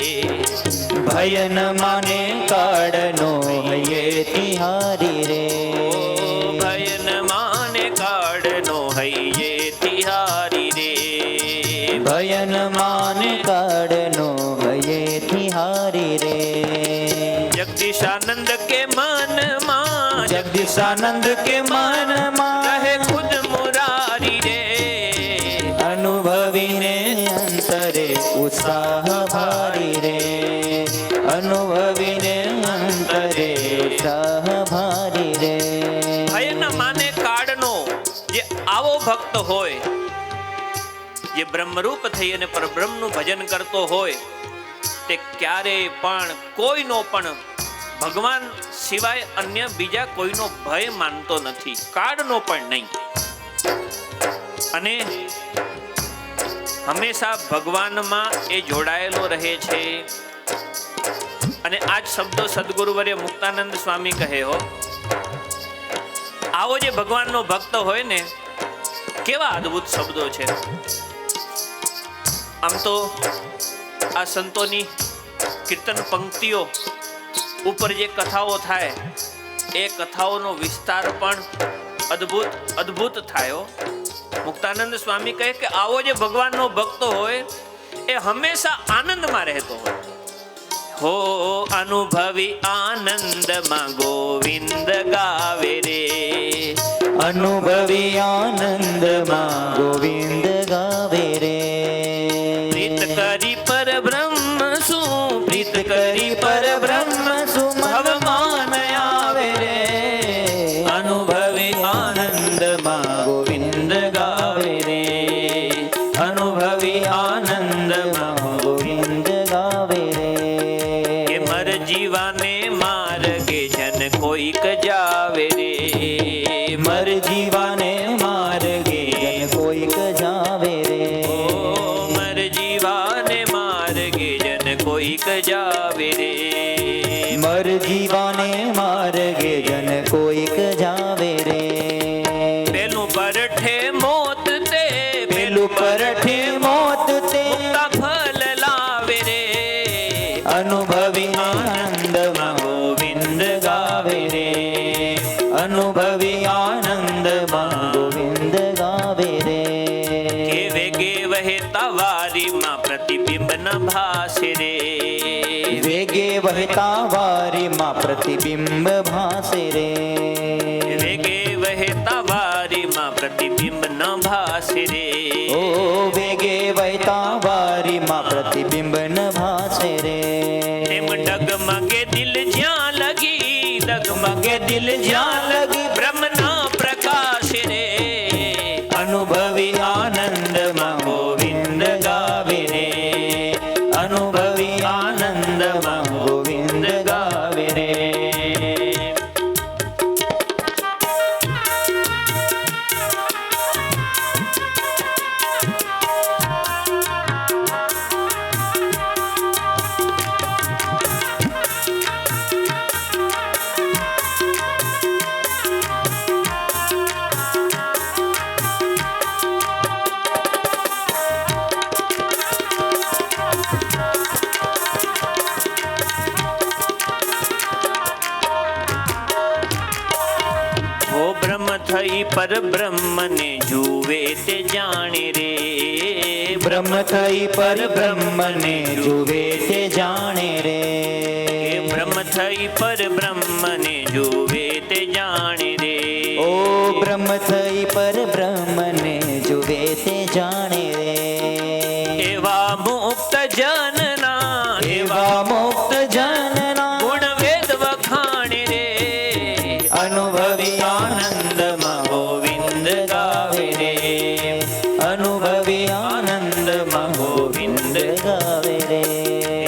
Speaker 2: ભય ન માને કાળનો હૈયે તિહારી રે.
Speaker 1: ભય ન માને કાળનો હૈયે તિહારી રે.
Speaker 2: ભય ન માને કાળનો હૈયે તિહારી રે.
Speaker 1: જગદીશાનંદ કે મનમાં,
Speaker 2: જગદીશાનંદ કે મનમાં
Speaker 1: રહે ખુદ મુરારી રે.
Speaker 2: અનુભવીને અંતરે ઉત્સાહ ભારી રે. અનુભવીને અંતરે ઉત્સાહ ભારી રે.
Speaker 1: ભય ન માને કાળનો જે આવો ભક્ત હોય, જે બ્રહ્મરૂપ થઈ અને પરબ્રહ્મનું ભજન કરતો હોય, તે ક્યારેય પણ કોઈનો પણ ભગવાન સિવાય અન્ય બીજા કોઈનો ભય માનતો નથી, કાળનો પણ નહીં. અને હંમેશા ભગવાનમાં એ જોડાયેલો રહે છે. અને આ જ શબ્દો સદગુરુવર્ય મુક્તાનંદ સ્વામી કહે હો, આવો જે ભગવાનનો ભક્ત હોય ને, કેવા અદ્ભુત શબ્દો છે. આમ તો આ સંતોની કીર્તન પંક્તિઓ ઉપર જે કથાઓ થાય, એ કથાઓનો વિસ્તાર પણ અદ્ભુત અદ્ભુત થાય. મુક્તાનંદ સ્વામી કહે કે આવો જે ભગવાનનો ભક્ત હોય એ હંમેશા આનંદમાં રહેતો હોય. હો અનુભવી આનંદમાં ગોવિંદ ગાવે રે.
Speaker 2: અનુભવી આનંદમાં ગોવિંદ ગાવે રે.
Speaker 1: પ્રીત કરી પર બ્રહ્મ શું,
Speaker 2: પ્રીત કરી પર બ્રહ્મ સુમ વરઠે મોત તે
Speaker 1: મુક્તા ફલ લાવે રે
Speaker 2: અનુભવી આનંદમાં ગોવિંદ ગાવે રે અનુભવી આનંદમાં ગોવિંદ ગાવે રે
Speaker 1: કે વેગે વહેતા વારીમાં પ્રતિબિંબ ન ભાસે રે
Speaker 2: વેગે વહેતા વારીમાં પ્રતિબિંબ ભાસે રે
Speaker 1: વેગે વહેતા વારીમાં પ્રતિબિંબ ન ભાસે રે
Speaker 2: ઓ વેગે વહેતા વારીમાં પ્રતિબિંબ ન ભાસે રે
Speaker 1: તેમ ડગમગે દિલ જ્યાં લગી ડગમગે દિલ જ્યાં
Speaker 2: જ્યાં લગી
Speaker 1: બ્રહ્મના પ્રકાશ રે
Speaker 2: અનુભવી આનંદમાં ગોવિંદ ગાવે રે અનુભવી આનંદમાં ગોવિંદ ગાવે રે
Speaker 1: ઓ બ્રહ્મ થઈ પર બ્રહ્મને જુએ તે જાણે રે
Speaker 2: બ્રહ્મ થઈ પર બ્રહ્મને જુએ તે જાણે રે
Speaker 1: એ બ્રહ્મ થઈ પર બ્રહ્મને જુએ તે જાણે રે
Speaker 2: ઓ બ્રહ્મ થઈ પર બ્રહ્મને જુએ તે જાણે રે
Speaker 1: એવા મુક્ત જનના
Speaker 2: એવા મુક્ત જનના
Speaker 1: ગુણ વેદ વખાણે રે
Speaker 2: અનુભવી આનંદમાં ગોવિંદ ગાવે રે અનુભવી આનંદમાં ગોવિંદ ગાવે રે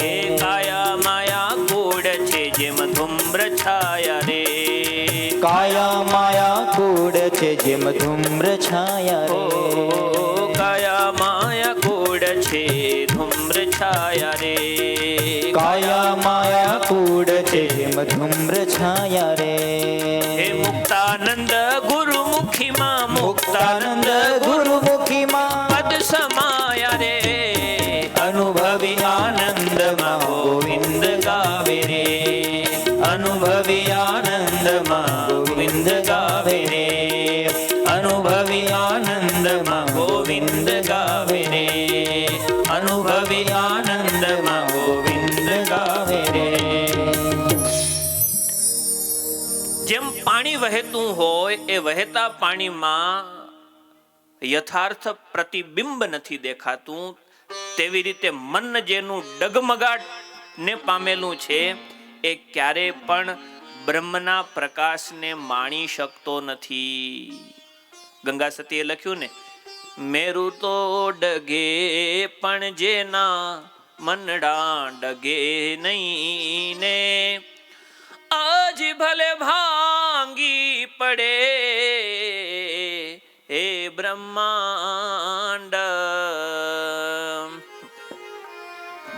Speaker 1: એ કાયા માયા કૂડ છે જેમ ધુમ્ર છાયા રે
Speaker 2: કાયા માયા કૂડ છે જેમ ધૂમ્ર છાયા
Speaker 1: ઓ
Speaker 2: રે
Speaker 1: કાયા માયા કૂડ છે ધુમ્ર છાયા રે
Speaker 2: કાયા માયા કૂડ છે જેમ ધૂમ્ર છાયા રે
Speaker 1: હે મુક્તાનંદ ગુરુમુખીમાં
Speaker 2: મુક્તાનંદ ગુરુમુખીમાં
Speaker 1: પદ સમાયા રે
Speaker 2: અનુભવી આનંદમાં ગોવિંદ ગાવે રે અનુભવી આનંદમાં ગોવિંદ ગાવે રે અનુભવી આનંદમાં ગોવિંદ ગાવે રે અનુભવી આનંદમાં ગોવિંદ ગાવે રે
Speaker 1: જેમ પાણી વહેતું હોય એ વહેતા પાણીમાં યથાર્થ પ્રતિબિંબ નથી દેખાતું તેવી રીતે મન જેનું ડગમગાટ ને પામેલું છે એ ક્યારે પણ બ્રહ્મના પ્રકાશને માણી શકતો નથી. ગંગા સતીએ લખ્યું ને, મેરુ તો ડગે પણ જેના મનડા ડગે નહીં ને, આજ ભલે ભાંગી પડે હે બ્રહ્માંડ.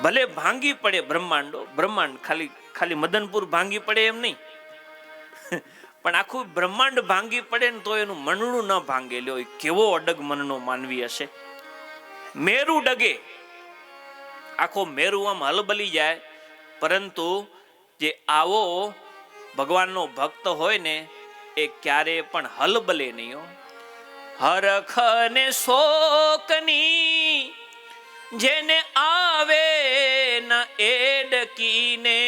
Speaker 1: ભલે ભાંગી પડે બ્રહ્માંડ ખાલી મદનપુર ભાંગી પડે એમ નહીં, પણ આખું બ્રહ્માંડ ભાંગી પડે ને તો એનું મનડું ન ભાંગે લ્યો. કેવો અડગ મનનો માનવી હશે. મેરુ ડગે, આખો મેરુ આમ હલબલી જાય, પરંતુ જે આવો ભગવાનનો ભક્ત હોય ને એ ક્યારે પણ હલબલે નહીં. હરખ ને શોકની જેને આવે ન એડકીને,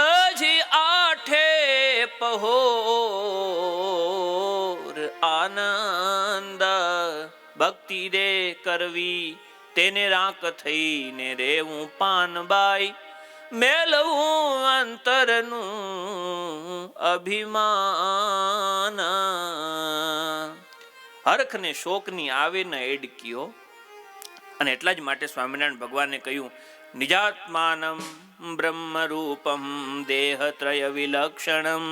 Speaker 1: અજી આઠે પહોર આનંદ ભક્તિ રે કરવી, તેને રાખ થઈને રેવું પાનબાઈ, મેલવું અંતરનું અભિમાન. હરખ ને શોકની આવે ન એડકીઓ. અને એટલા જ માટે સ્વામિનારાયણ ભગવાને કહ્યું, નિજાત્માનમ બ્રહ્મ રૂપમ દેહત્રય વિલક્ષણમ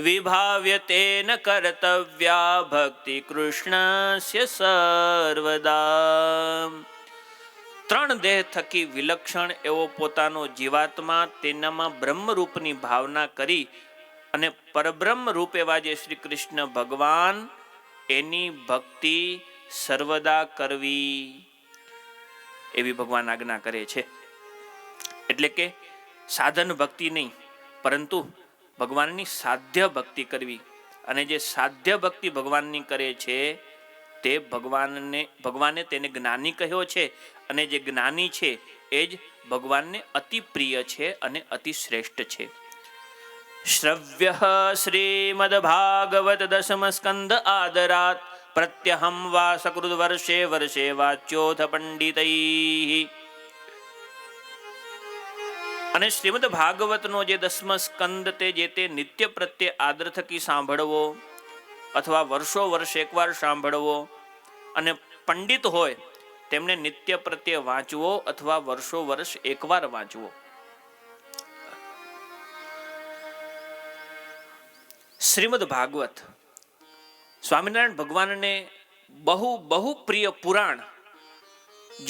Speaker 1: વિભાવ્ય તેન કર્તવ્યા ભક્તિ કૃષ્ણસ્ય સર્વદા. ત્રણ દેહ થકી વિલક્ષણ એવો પોતાનો જીવાત્મા, તેનામાં બ્રહ્મરૂપની ભાવના કરી અને પરબ્રહ્મ રૂપ એવા જે શ્રી કૃષ્ણ ભગવાન, એની ભક્તિ સર્વદા કરવી, એવી ભગવાન આજ્ઞા કરે છે. એટલે કે સાધન ભક્તિ નહીં, પરંતુ ભગવાનની સાધ્ય ભક્તિ કરવી. અને જે સાધ્ય ભક્તિ ભગવાનની કરે છે તે ભગવાને તેને જ્ઞાની કહ્યો છે. અને જે જ્ઞાની છે એ જ ભગવાનને અતિ પ્રિય છે અને અતિ શ્રેષ્ઠ છે. શ્રવ્ય શ્રીમદ ભાગવત દશમ સ્કંદ આદરાત પ્રત્યહમ વા સકૃત વર્ષે વર્ષે વાચ્યોથ પંડિતૈ. અને શ્રીમદ ભાગવતનો જે દસમ સ્કંદ જે તે નિત્ય પ્રત્યે આદર થકી સાંભળવો અથવા વર્ષો વર્ષ એકવાર સાંભળવો, અને પંડિત હોય તેમને નિત્ય પ્રત્યે વાંચવો અથવા વર્ષો વર્ષ એકવાર વાંચવો. શ્રીમદ ભાગવત સ્વામિનારાયણ ભગવાનને બહુ બહુ પ્રિય પુરાણ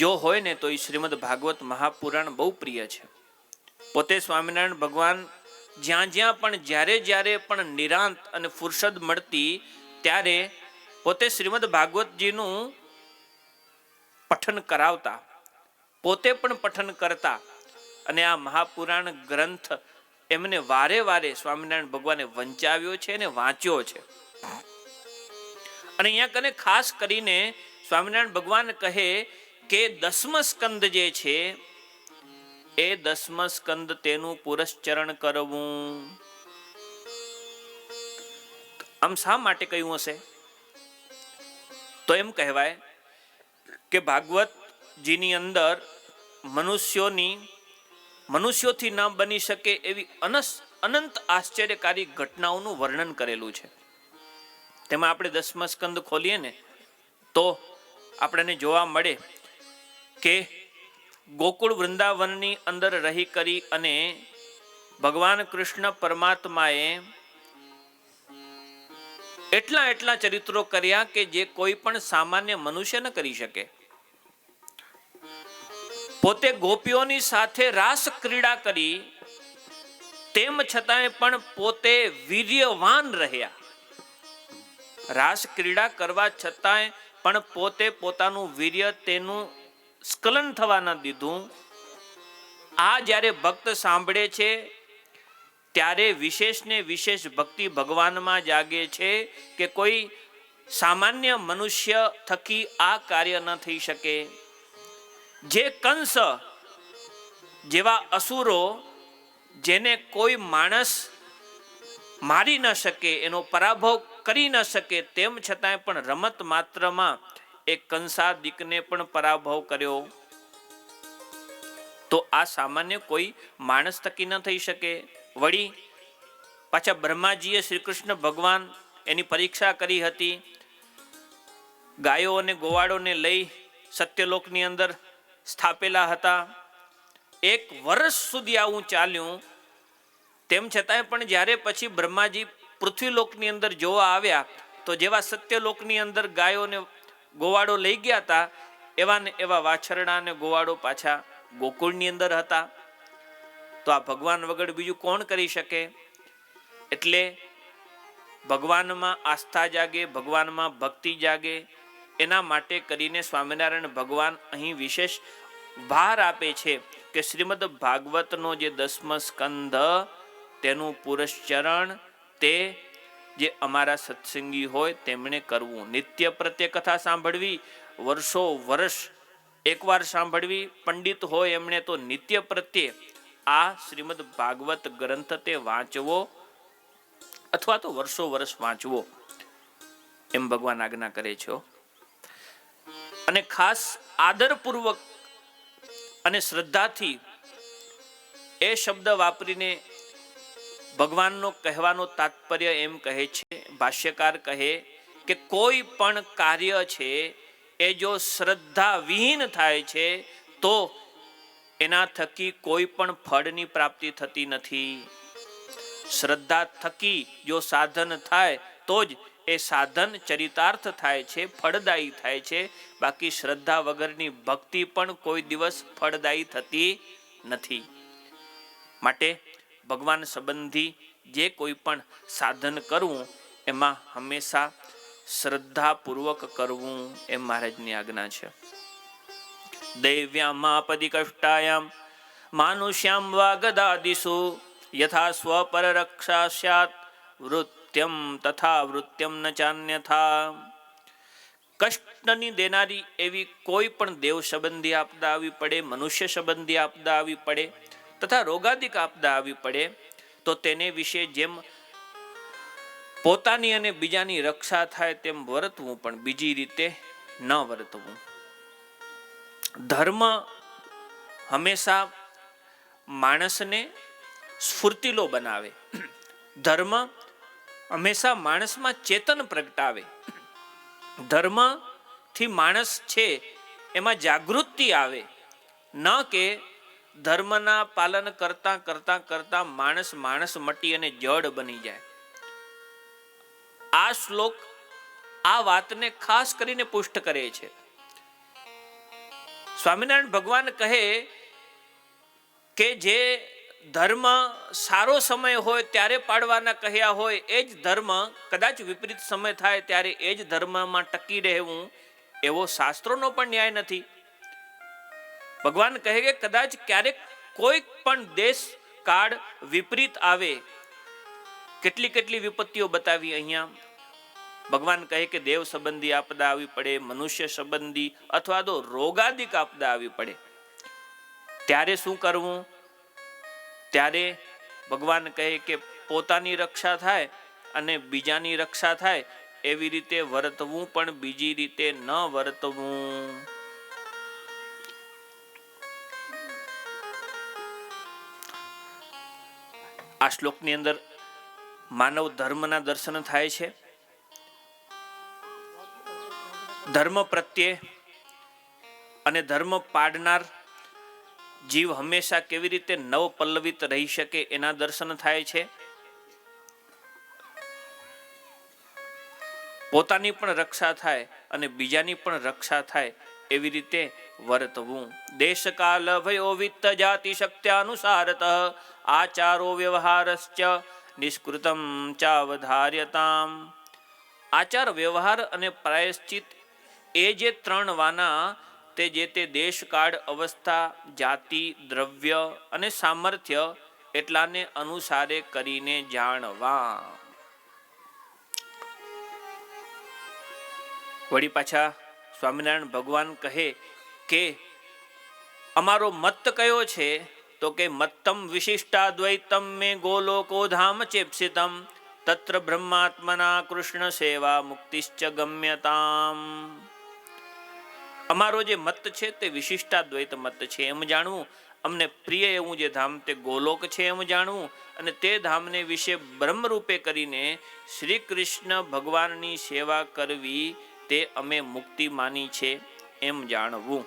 Speaker 1: જો હોય ને તો એ શ્રીમદ ભાગવત મહાપુરાણ બહુ પ્રિય છે. પોતે સ્વામિનારાયણ ભગવાન જ્યાં જ્યાં પણ જ્યારે પણ નિરાંત અને ફુરસદ મળતી ત્યારે પોતે શ્રીમદ ભાગવતજીનું પઠન કરાવતા, પોતે પણ પઠન કરતા. અને આ મહાપુરાણ ગ્રંથ એમને વારે વારે સ્વામિનારાયણ ભગવાને વંચાવ્યો છે અને વાંચ્યો છે. અને અહીંયા કને ખાસ કરીને સ્વામિનારાયણ ભગવાન કહે કે દસમ સ્કંદ જે છે એ દસમ સ્કંદ તેનું પુરસ્ચરણ કરવું. આમ શા માટે કહ્યું હશે? તો એમ કહેવાય કે ભાગવતજીની અંદર મનુષ્યોથી ન બની શકે એવી અનંત આશ્ચર્યકારી ઘટનાઓનું વર્ણન કરેલું છે. તેમાં આપણે દસમ સ્કંદ ખોલીએ ને તો આપણને જોવા મળે કે ગોકુળ વૃંદાવનની અંદર રહી કરી અને ભગવાન કૃષ્ણ પરમાત્માએ એટલા ચરિત્રો કર્યા કે જે કોઈ પણ સામાન્ય મનુષ્ય ન કરી શકે. પોતે ગોપીઓની સાથે રાસ ક્રીડા કરી, તેમ છતાંય પણ પોતે વીર્યવાન રહ્યા. રાસ ક્રીડા કરવા છતાંય પણ પોતે પોતાનું વીર્ય તેનું સ્ખલન થવા ન દીધું. આ જ્યારે ભક્ત સાંભળે છે ત્યારે વિશેષ ને વિશેષ ભક્તિ ભગવાનમાં જાગે છે કે કોઈ સામાન્ય મનુષ્ય થકી આ કાર્ય ન થઈ શકે. જે કંસ જેવા અસુરો જેને કોઈ માણસ મારી ન શકે, એનો પરાભવ કરી ન શકે, તેમ છતાંય પણ રમત માત્રમાં એ કંસાદિકને પણ પરાભવ કર્યો. તો આ સામાન્ય કોઈ માણસ થકી ન થઈ શકે. વળી પાછા બ્રહ્માજીએ શ્રી કૃષ્ણ ભગવાન એની પરીક્ષા કરી હતી. ગાયો અને ગોવાળોને લઈ સત્યલોકની અંદર સ્થાપેલા હતા. 1 વર્ષ સુધી આવું ચાલ્યું. તેમ છતાંય પણ જ્યારે પછી બ્રહ્માજી પૃથ્વીલોકની અંદર જોવા આવ્યા તો જેવા સત્યલોકની અંદર ગાયો ને ગોવાળો લઈ ગયા હતા એવા ને એવા વાછરડા અને ગોવાળો પાછા ગોકુળની અંદર હતા. તો આ ભગવાન વગર બીજું કોણ કરી શકે? એટલે ભગવાનમાં આસ્થા જાગે, ભગવાનમાં ભક્તિ જાગે, એના માટે કરીને સ્વામિનારાયણ ભગવાન અહીં વિશેષ ભાર આપે છે કે શ્રીમદ ભાગવતનો જે દસમ સ્કંદ તેનું પુરસ્ચરણ તે જે અમારા સત્સંગી હોય તેમણે કરવું. નિત્ય પ્રત્યે કથા સાંભળવી, વર્ષો વર્ષ એકવાર સાંભળવી. પંડિત હોય એમણે તો નિત્ય પ્રત્યે આ શ્રીમદ ભાગવત ગ્રંથ તે વાંચવો અથવા તો વર્ષો વર્ષ વાંચવો, એમ ભગવાન આજ્ઞા કરે છે. અને ખાસ આદરપૂર્વક અને શ્રદ્ધાથી એ શબ્દ વાપરીને ભગવાનનો કહેવાનો તાત્પર્ય એમ કહે છે, ભાષ્યકાર કહે કે કોઈ પણ કાર્ય છે એ જો શ્રદ્ધા વિહીન થાય છે તો એના થકી કોઈ પણ ફળની પ્રાપ્તિ થતી નથી. શ્રદ્ધા થકી જો સાધન થાય તો જ એ સાધન ચરિતાર્થ થાય છે, ફળદાયી થાય છે. બાકી શ્રદ્ધા વગરની ભક્તિ પણ કોઈ દિવસ ફળદાયી થતી નથી. માટે ભગવાન સંબંધી જે કોઈ પણ સાધન કરવું એમાં હંમેશા શ્રદ્ધાપૂર્વક કરવું એ મહારાજની આજ્ઞા છે. દૈવ્યામાપદિ કષ્ટાયામ માનુષ્યામ વા ગદાદિષુ યથા સ્વપરરક્ષા સ્યાત વૃત્યમ તથા વૃત્યમ ન ચાન્યથા. કષ્ટની દેનારી એવી કોઈ પણ દેવ સંબંધી આપદા આવી પડે, મનુષ્ય સંબંધી આપદા આવી પડે તથા રોગાદિક આપદા આવી પડે તો તેને વિશે જેમ પોતાની અને બીજાની રક્ષા થાય તેમ વર્તવું, પણ બીજી રીતે ન વર્તવું. ધર્મ હંમેશા માણસને સ્ફૂર્તિલો બનાવે. ધર્મ હંમેશા માણસમાં ચેતન પ્રગટાવે. ધર્મથી માણસ છે એમાં જાગૃતિ આવે, ન કે ધર્મના પાલન કરતા કરતા કરતા માણસ મટી અને જડ બની જાય. આ શ્લોક આ વાતને ખાસ કરીને પુષ્ટ કરે છે. સ્વામિનારાયણ ભગવાન કહે કે જે ધર્મ સારો સમય હોય ત્યારે પાડવાના કહ્યા હોય એ જ ધર્મ કદાચ વિપરીત સમય થાય ત્યારે એ જ ધર્મમાં ટકી રહેવું એવો શાસ્ત્રોનો પણ ન્યાય નથી. ભગવાન કહે કે કદાચ ક્યારેક કોઈ પણ દેશ કાળ વિપરીત આવે. કેટલી વિપત્તિઓ બતાવી અહીંયા. ભગવાન કહે કે દેવ સંબંધી આપદા આવી પડે, મનુષ્ય સંબંધી અથવા તો રોગાદિક આપદા આવી પડે, ત્યારે શું કરવું? ત્યારે ભગવાન કહે કે પોતાની રક્ષા થાય અને બીજાની રક્ષા થાય એવી રીતે વર્તવું, પણ બીજી રીતે ન વર્તવું. આ શ્લોકની અંદર માનવ ધર્મના દર્શન થાય છે. ધર્મ પ્રત્યે અને ધર્મ પાડનાર જીવ હંમેશા કેવી રીતે નવ પલ્લવિત રહી શકે એના દર્શન થાય છે. પોતાની પણ રક્ષા થાય અને બીજાની પણ રક્ષા થાય એવી રીતે વર્તવું. દેશ કાલ ભયો વિત્ત જાતિ શક્ત્યાનુસારતઃ આચારો વ્યવહારશ્ચ નિષ્કૃતમ ચાવધાર્યતામ. આચાર, વ્યવહાર અને પ્રાયશ્ચિત એ જે ત્રણ વાના તે જે તે દેશ કાળ, અવસ્થા, જાતિ, દ્રવ્ય અને સામર્થ્ય એટલાને અનુસારે કરીને જાણવા. વળી પાછા સ્વામિનારાયણ ભગવાન કહે કે અમારો મત કયો છે? તો કે મત્તમ વિશિષ્ટાદ્વૈતમ મે ગોલોકો ધામ ચેપ્સિતમ તત્ર બ્રહ્માત્મના કૃષ્ણ સેવા મુક્તિશ્ચ ગમ્યતામ. અમારો જે મત છે તે વિશિષ્ટાદ્વૈત મત છે એમ જાણવું, અમને પ્રિય એવું જે ધામ તે ગોલોક છે એમ જાણવું, અને તે ધામને વિશે બ્રહ્મરૂપે કરીને શ્રી કૃષ્ણ ભગવાનની સેવા કરવી તે અમે મુક્તિ માની છે એમ જાણવું.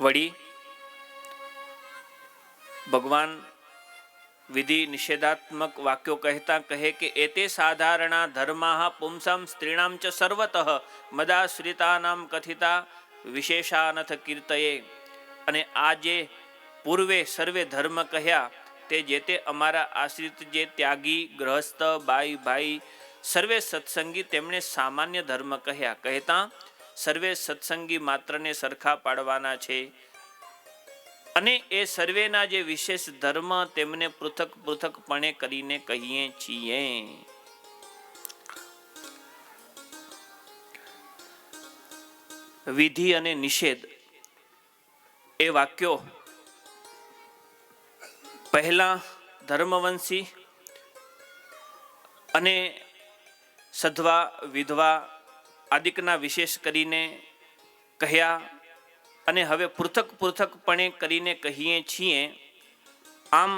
Speaker 1: વળી ભગવાન વિધિ નિષેધાત્મક વાક્યો કહેતા કહે કે એતે સાધારણા ધર્માઃ પુંસામ સ્ત્રીણામ ચ સર્વતઃ મદાશ્રિતાનામ કથિતા વિશેષાનથ કીર્તયે. અને આ જે પૂર્વે સર્વે ધર્મ કહ્યા તે જે તે અમારા આશ્રિત જે ત્યાગી, ગ્રહસ્થ, બાઈ, ભાઈ સર્વે સત્સંગી તેમણે સામાન્ય ધર્મ કહ્યા. કહેતા સર્વે સત્સંગી માત્રને સરખા પાડવાના છે અને એ સર્વેના જે વિશેષ ધર્મ તેમને પૃથક પૃથકપણે કરીને કહીએ છીએ. વિધિ અને નિષેધ એ વાક્યો પહેલા ધર્મવંશી અને સધવા, વિધવા આદિકના વિશેષ કરીને કહ્યા અને હવે પૃથકપણે કરીને કહીએ છીએ. આમ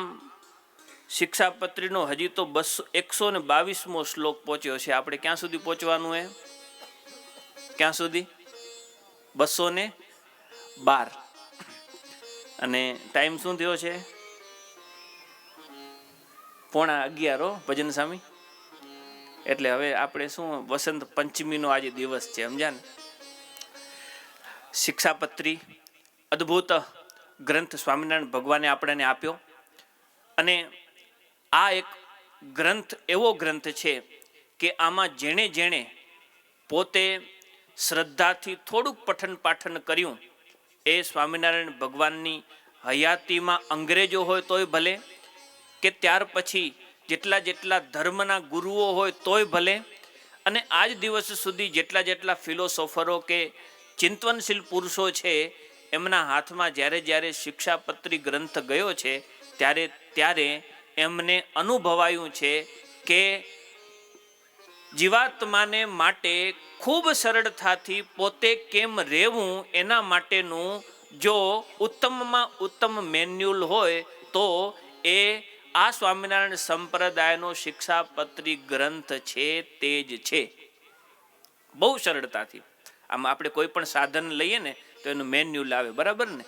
Speaker 1: શિક્ષાપત્રીનો હજી તો 122મો શ્લોક પહોંચ્યો છે. આપણે ક્યાં સુધી પહોંચવાનું હે? ક્યાં સુધી? 212. અને ટાઈમ શું થયો છે? 11:15 ભજન સ્વામી. એટલે હવે આપણે શું વસંત પંચમીનો આજે દિવસ છે, સમજ્યા ને? શિક્ષાપત્રી અદ્ભુત ગ્રંથ સ્વામિનારાયણ ભગવાને આપણને આપ્યો અને આ એક ગ્રંથ એવો ગ્રંથ છે કે આમાં જેણે જેણે પોતે શ્રદ્ધાથી થોડુંક પઠન પાઠન કર્યું એ સ્વામિનારાયણ ભગવાનની હયાતીમાં અંગ્રેજો હોય તોય ભલે, કે ત્યાર પછી જેટલા જેટલા ધર્મના ગુરુઓ હોય તોય ભલે, અને આજ દિવસ સુધી જેટલા જેટલા ફિલોસોફરો કે ચિંતનશીલ પુરુષો છે એમના હાથમાં જ્યારે જ્યારે શિક્ષાપત્રી ગ્રંથ ગયો છે ત્યારે ત્યારે એમને અનુભવાયું છે કે જીવાત્માને માટે ખૂબ સરળતાથી પોતે કેમ રહેવું એના માટેનું જો ઉત્તમમાં ઉત્તમ મેન્યુઅલ હોય તો એ આ સ્વામિનારાયણ સંપ્રદાયનો શિક્ષાપત્રી ગ્રંથ છે તે જ છે. બહુ સરળતાથી આમ આપણે કોઈ પણ સાધન લઈએ ને તો એનું મેન્યુઅલ આવે, બરાબર ને?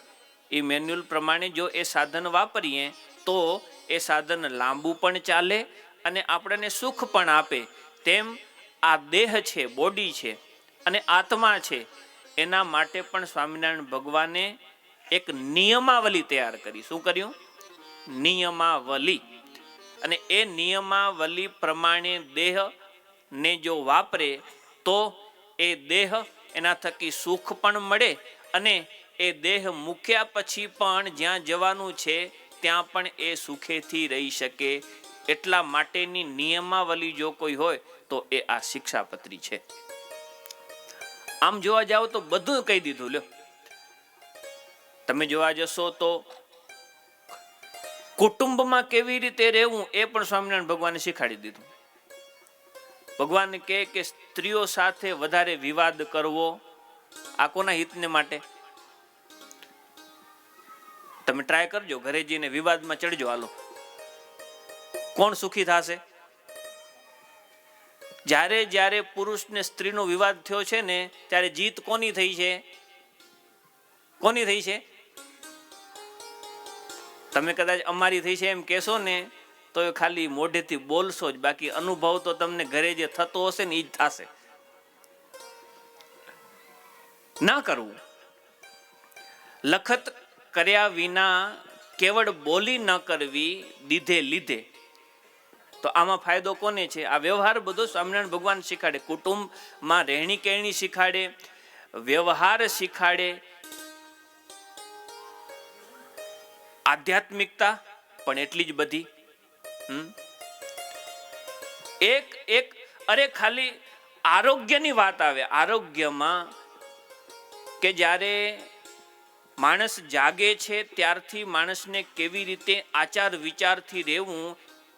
Speaker 1: એ મેન્યુઅલ પ્રમાણે જો એ સાધન વાપરીએ તો એ સાધન લાંબુ પણ ચાલે અને આપણને સુખ પણ આપે. તેમ આ દેહ છે, બોડી છે અને આત્મા છે, એના માટે પણ સ્વામિનારાયણ ભગવાને એક નિયમાવલી તૈયાર કરી. શું કર્યું? નિયમાવલી. અને એ નિયમાવલી પ્રમાણે દેહને જો વાપરે તો એ દેહ એના થકી સુખ પણ મળે અને એ દેહ મૂક્યા પછી પણ જ્યાં જવાનું છે ત્યાં પણ એ સુખેથી રહી શકે. એટલા માટેની નિયમાવલી જો કોઈ હોય તો એ આ શિક્ષાપત્રી છે. આમ જોવા જાવ તો બધું કહી દીધું. લ્યો, તમે જોવા જશો તો કુટુંબમાં કેવી રીતે રહેવું એ પણ સ્વામિનારાયણ ભગવાને શીખવાડી દીધું. ભગવાન કહે કે સ્ત્રીઓ સાથે વધારે વિવાદ કરવો આ કોના હિતને માટે? તમે ટ્રાય કરજો, ઘરે જઈને વિવાદમાં ચડજો. હાલો, કોણ સુખી થશે? જ્યારે જ્યારે પુરુષ ને સ્ત્રીનો વિવાદ થયો છે ને ત્યારે જીત કોની થઈ છે? કોની થઈ છે? તમે કદાચ અમારી થઈ છે એમ કહેશો ને તો એ ખાલી મોઢેથી બોલશો જ, બાકી અનુભવ તો તમને ઘરે જે થતો હશે ને એ જ થશે. ના કરવું. લખત કર્યા વિના કેવળ બોલી ન કરવી દીધે લીધે. તો આમાં ફાયદો કોને છે? આ વ્યવહાર બધો સ્વામિનારાયણ ભગવાન શીખાડે. કુટુંબમાં રહેણી કહેણી શીખાડે, વ્યવહાર શીખાડે, આધ્યાત્મિકતા પણ એટલી જ બધી. એક અરે ખાલી આરોગ્યની વાત આવે. આરોગ્યમાં કે જ્યારે માણસ જાગે છે ત્યારથી માણસને કેવી રીતે આચાર વિચારથી રહેવું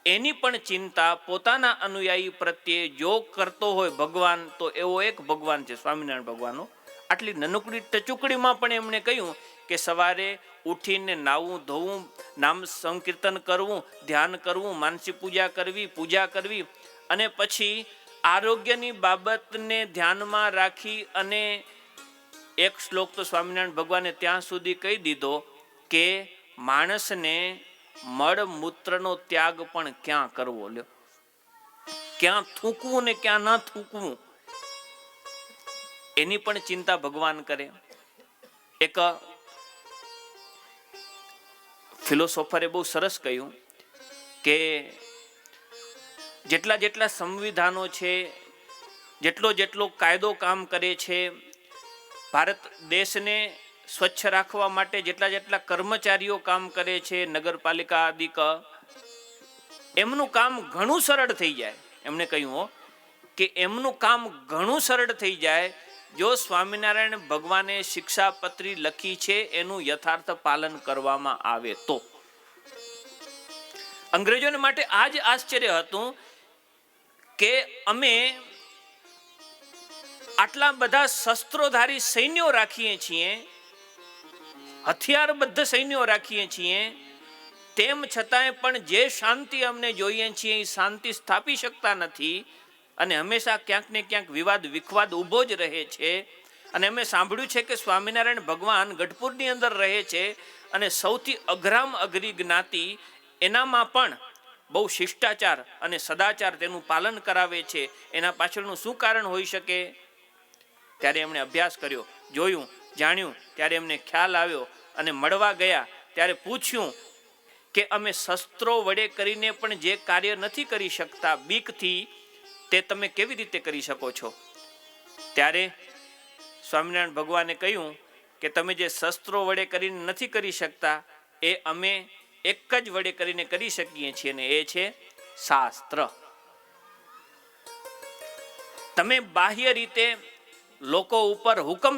Speaker 1: એની પણ ચિંતા પોતાના અનુયાયી પ્રત્યે જો કરતો હોય ભગવાન, તો એવો એક ભગવાન છે સ્વામિનારાયણ ભગવાનનો. આટલી નનકડી ટચુકડીમાં પણ એમણે કહ્યું કે સવારે ઉઠીને નાવું ધોવું, નામ સંકીર્તન કરવું, ધ્યાન કરવું, માનસી પૂજા કરવી અને પછી આરોગ્યની બાબતને ધ્યાનમાં રાખી અને એક શ્લોક તો સ્વામિનારાયણ ભગવાને ત્યાં સુધી કહી દીધો કે માણસને મળ મૂત્રનો ત્યાગ પણ ક્યાં કરવો, લ્યો, ક્યાં થૂકવું ને ક્યાં ન થૂકવું એની પણ ચિંતા ભગવાન કરે. એક ફિલોસોફરે બહુ સરસ કહ્યું કે જેટલા જેટલા સંવિધાનો છે, જેટલો જેટલો કાયદો કામ કરે છે, ભારત દેશને સ્વચ્છ રાખવા માટે જેટલા જેટલા કર્મચારીઓ કામ કરે છે, નગરપાલિકા આદિ, એમનું કામ ઘણું સરળ થઈ જાય. એમણે કહ્યું કે એમનું કામ ઘણું સરળ થઈ જાય જો સ્વામિનારાયણ ભગવાને શિક્ષાપત્રી લખી છે એનું યથાર્થ પાલન કરવામાં આવે તો. અંગ્રેજોને માટે આ જ આશ્ચર્ય હતું કે અમે આટલા બધા શસ્ત્રોધારી સૈન્યો રાખીએ છીએ, હથિયારબદ્ધ સૈન્યો રાખીએ છીએ, તેમ છતાંય પણ જે શાંતિ અમને જોઈએ છીએ એ શાંતિ સ્થાપી શકતા નથી અને હંમેશા ક્યાંક ને ક્યાંક વિવાદ વિખવાદ ઊભો જ રહે છે. અને અમે સાંભળ્યું છે કે સ્વામિનારાયણ ભગવાન ગઢપુરની અંદર રહે છે અને સૌથી અઘરામ અઘરી જ્ઞાતિ એનામાં પણ બહુ શિષ્ટાચાર અને સદાચાર તેનું પાલન કરાવે છે. એના પાછળનું શું કારણ હોઈ શકે? ત્યારે એમણે અભ્યાસ કર્યો, જોયું, જાણ્યું, ત્યારે એમને ખ્યાલ આવ્યો અને મળવા ગયા ત્યારે પૂછ્યું કે અમે શસ્ત્રો વડે કરીને પણ જે કાર્ય નથી કરી શકતા બીકથી, તે તમે કેવી રીતે કરી શકો છો? ત્યારે સ્વામિનારાયણ ભગવાને કહ્યું કે તમે જે શસ્ત્રો વડે કરીને નથી કરી શકતા, એ અમે એક જ વડે કરીને કરી શકીએ છીએ, અને એ છે શાસ્ત્ર. તમે બાહ્ય રીતે લોકો ઉપર હુકમ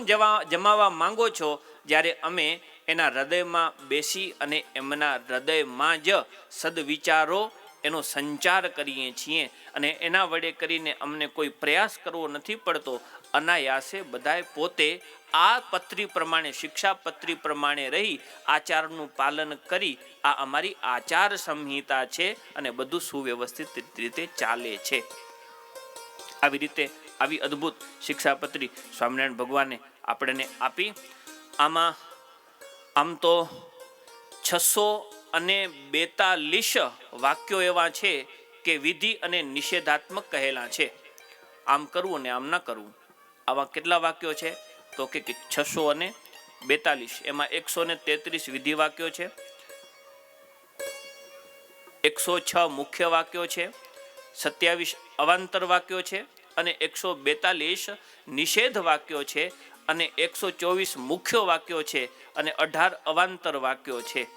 Speaker 1: જમાવવા માંગો છો, જ્યારે અમે એના હૃદયમાં બેસી અને એમના હૃદયમાં જ સદવિચારો એનો સંચાર કરીએ છીએ, અને એના વડે કરીને અમને કોઈ પ્રયાસ કરવો નથી પડતો. અનાયાસે બધાએ પોતે આ પત્રી પ્રમાણે, શિક્ષા પત્રી પ્રમાણે રહી આચારનું પાલન કરી, આ અમારી આચાર સંહિતા છે અને બધું સુવ્યવસ્થિત રીતે ચાલે છે. આવી રીતે આવી અદ્ભુત શિક્ષાપત્રી સ્વામિનારાયણ ભગવાને આપણને આપી. આમ તો 642 વાક્યો એવા છે કે વિધિ અને નિષેધાત્મક કહેલા છે. આમ કરવું અને આમ ના કરવું, આવા કેટલા વાક્યો છે? તો કે 642. એમાં 133 વિધિ વાક્યો છે, 106 મુખ્ય વાક્યો છે, 27 અવાંતર વાક્યો છે, અને 142 નિષેધ વાક્યો છે, અને 124 મુખ્ય વાક્યો છે, અને 18 અવાંતર વાક્યો છે.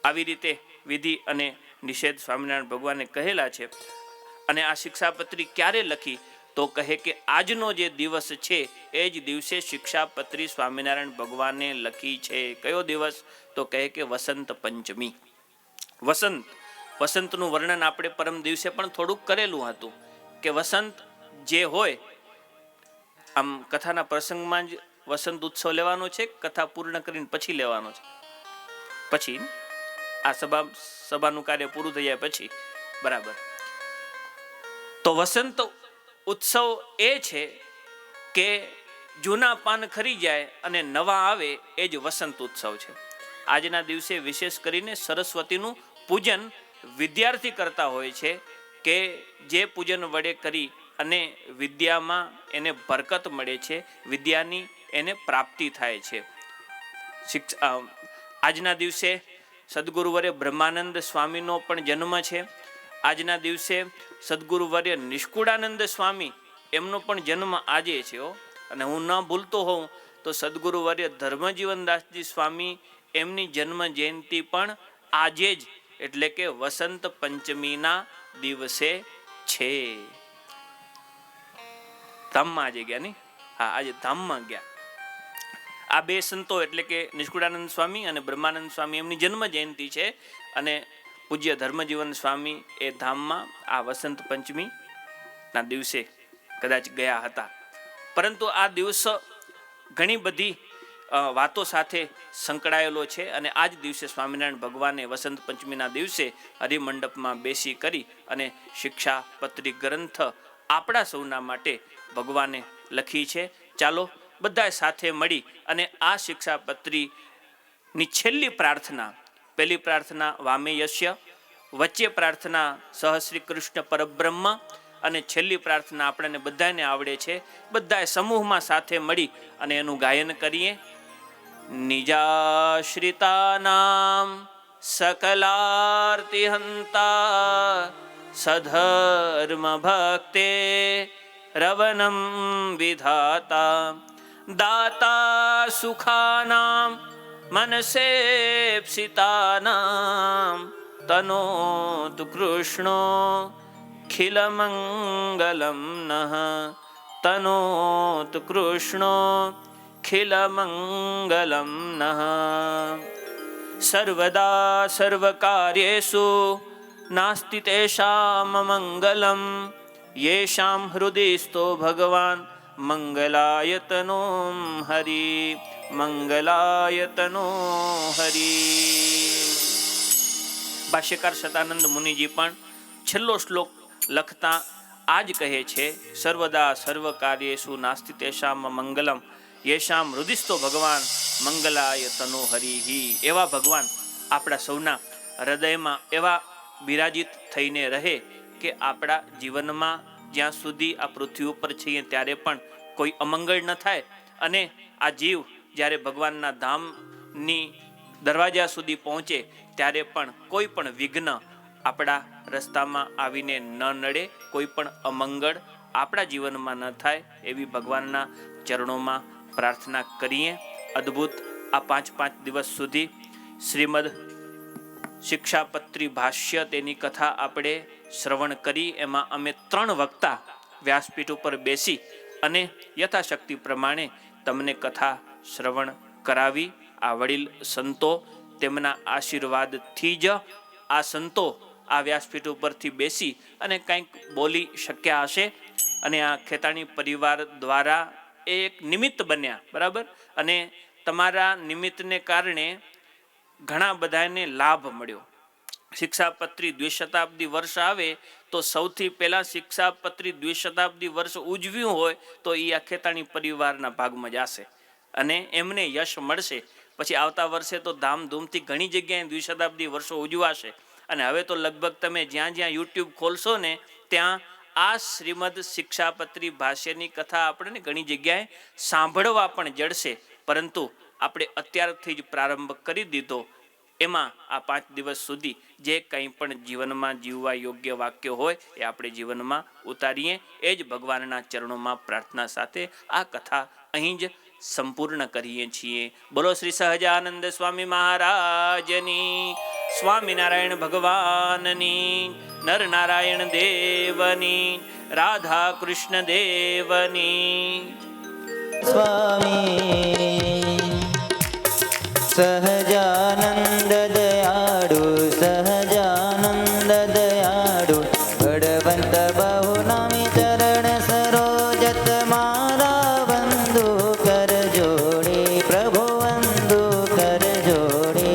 Speaker 1: આવી રીતે વિધિ અને નિષેધ સ્વામિનારાયણ ભગવાને કહેલા છે. અને આ શિક્ષાપત્રી ક્યારે લખી? તો કહે કે આજનો જે દિવસ છે એ જ દિવસે શિક્ષાપત્રી સ્વામિનારાયણ ભગવાને લખી છે. કયો દિવસ? તો કહે કે વસંત પંચમી. વસંતનું વર્ણન આપણે પરમ દિવસે પણ થોડુંક કરેલું હતું કે વસંત જે હોય, આમ કથાના પ્રસંગમાં જ વસંત ઉત્સવ લેવાનો છે, કથા પૂર્ણ કરીને પછી લેવાનો છે? પછી આ સભાનું કાર્ય પૂરું થઈ જાય પછી, બરાબર. તો વસંત ઉત્સવ એ છે કે જૂના પાન ખરી જાય અને નવા આવે, એ જ વસંત ઉત્સવ છે. આજના દિવસે વિશેષ કરીને સરસ્વતીનું પૂજન વિદ્યાર્થી કરતા હોય છે, કે જે પૂજન વડે કરી અને વિદ્યામાં એને બરકત મળે છે, વિદ્યાની એને પ્રાપ્તિ થાય છે. આજના દિવસે સદગુરુવર્ય બ્રહ્માનંદ સ્વામીનો પણ જન્મ છે. આજના દિવસે સદગુરુવર્ય નિષ્કુળાનંદ સ્વામી, એમનો પણ જન્મ આજે છે. અને હું ન ભૂલતો હોઉં તો સદગુરુવર્ય ધર્મજીવનદાસજી સ્વામી, એમની જન્મ જયંતિ પણ આજે જ, એટલે કે વસંત પંચમીના દિવસે છે. ધામમાં આજે ગયા નહીં? હા, આજે ધામમાં ગયા. આ બે સંતો એટલે કે નિષ્કુળાનંદ સ્વામી અને બ્રહ્માનંદ સ્વામી, એમની જન્મ જયંતિ છે. અને પૂજ્ય ધર્મજીવન સ્વામી એ ધામમાં આ વસંત પંચમી ના દિવસે કદાચ ગયા હતા. પરંતુ આ દિવસ ઘણી બધી વાતો સાથે સંકળાયેલો છે. અને આ જ દિવસે સ્વામિનારાયણ ભગવાને વસંત પંચમીના દિવસે હરિમંડપમાં બેસી કરી અને શિક્ષાપત્રી ગ્રંથ આપણા સૌના માટે ભગવાને લખી છે. ચાલો બધા સાથે મળી અને આ શિક્ષાપત્રીની છેલ્લી પ્રાર્થના, પહેલી પ્રાર્થના વામે યસ્ય, વચ્ચે પ્રાર્થના સહશ્રી કૃષ્ણ પરબ્રહ્મ, અને છેલ્લી પ્રાર્થના આપણને બધાને આવડે છે. બધાએ સમૂહમાં સાથે મળી અને એનું ગાયન કરીએ. નિજાશ્રિતાનામ સકલાર્તિહંતા સધર્મ ભક્તે રવનમ વિધાતા દાતા સુખાનામ મનસેપ્સિતાનામ તનોતુ કૃષ્ણો ખિલમંગલમ નઃ તનોતુ કૃષ્ણો ખિલમંગલમ નઃ. સર્વદા સર્વકાર્યેષુ નાસ્તિ તેષામ મંગલમ યેષામ હૃદયસ્થો ભગવાન મંગલાયતનો હરિ મંગલાયતનો હરિ. ભાષ્યકાર શતાનંદ મુનિજી પણ છેલ્લો શ્લોક લખતા આ જ કહે છે, સર્વદા સર્વ કાર્યેષુ નાસ્તિ તેષામ મંગલમ યેષામ હૃદયસ્થો ભગવાન મંગલાયતનો હરિ. એવા ભગવાન આપણા સૌના હૃદયમાં એવા બિરાજિત થઈને રહે કે આપણા જીવનમાં જ્યાં સુધી આ પૃથ્વી ઉપર છીએ ત્યારે પણ કોઈ અમંગળ ન થાય. અને આ જીવ જ્યારે ભગવાનના ધામની દરવાજા સુધી પહોંચે ત્યારે પણ કોઈ પણ વિઘ્ન આપણા રસ્તામાં આવીને ન નડે, કોઈ પણ અમંગળ આપણા જીવનમાં ન થાય એવી ભગવાનના ચરણોમાં પ્રાર્થના કરીએ. અદ્ભુત આ 5 દિવસ સુધી શ્રીમદ શિક્ષાપત્રી ભાષ્ય તેની કથા આપણે શ્રવણ કરી. એમાં અમે 3 વક્તા વ્યાસપીઠ ઉપર બેસી અને યથાશક્તિ પ્રમાણે તમને કથા શ્રવણ કરાવી. આ વડીલ સંતો તેમના આશીર્વાદથી જ આ સંતો આ વ્યાસપીઠ ઉપરથી બેસી અને કંઈક બોલી શક્યા હશે. અને આ ખેતાણી પરિવાર દ્વારા એ એક નિમિત્ત બન્યા, બરાબર. અને તમારા નિમિત્તને કારણે ઘણા બધાને લાભ મળ્યો. શિક્ષાપત્રી દ્વિશતાબ્દી વર્ષ આવે તો સૌથી પહેલાં શિક્ષાપત્રી દ્વિશતાબ્દી વર્ષ ઉજવ્યું હોય તો એ આ ખેતાણી પરિવારના ભાગમાં જશે અને એમને યશ મળશે. પછી આવતા વર્ષે તો ધામધૂમથી ઘણી જગ્યાએ દ્વિશતાબ્દી વર્ષો ઉજવાશે. અને હવે તો લગભગ તમે જ્યાં જ્યાં યુટ્યુબ ખોલશો ને ત્યાં આ શ્રીમદ શિક્ષાપત્રી ભાષ્યની કથા આપણને ઘણી જગ્યાએ સાંભળવા પણ જડશે. પરંતુ આપણે અત્યારથી જ પ્રારંભ કરી દીધો. એમાં આ 5 દિવસ સુધી જે કંઈ પણ જીવનમાં જીવવા યોગ્ય વાક્યો હોય એ આપણે જીવનમાં ઉતારીએ. એ જ ભગવાનના ચરણોમાં પ્રાર્થના સાથે આ કથા અહીં જ સંપૂર્ણ કરીએ છીએ. બોલો શ્રી સહજાનંદ સ્વામી મહારાજની, સ્વામિનારાયણ ભગવાનની, નરનારાયણ દેવની, રાધા કૃષ્ણ દેવની.
Speaker 2: સ્વામી સહજાનંદ દયાળુ, સહજાનંદ દયાળુ, ભગવંત બહુ નામી ચરણ સરોજત મારા વંદુ કર જોડે, પ્રભુ વંદુ કર જોડે.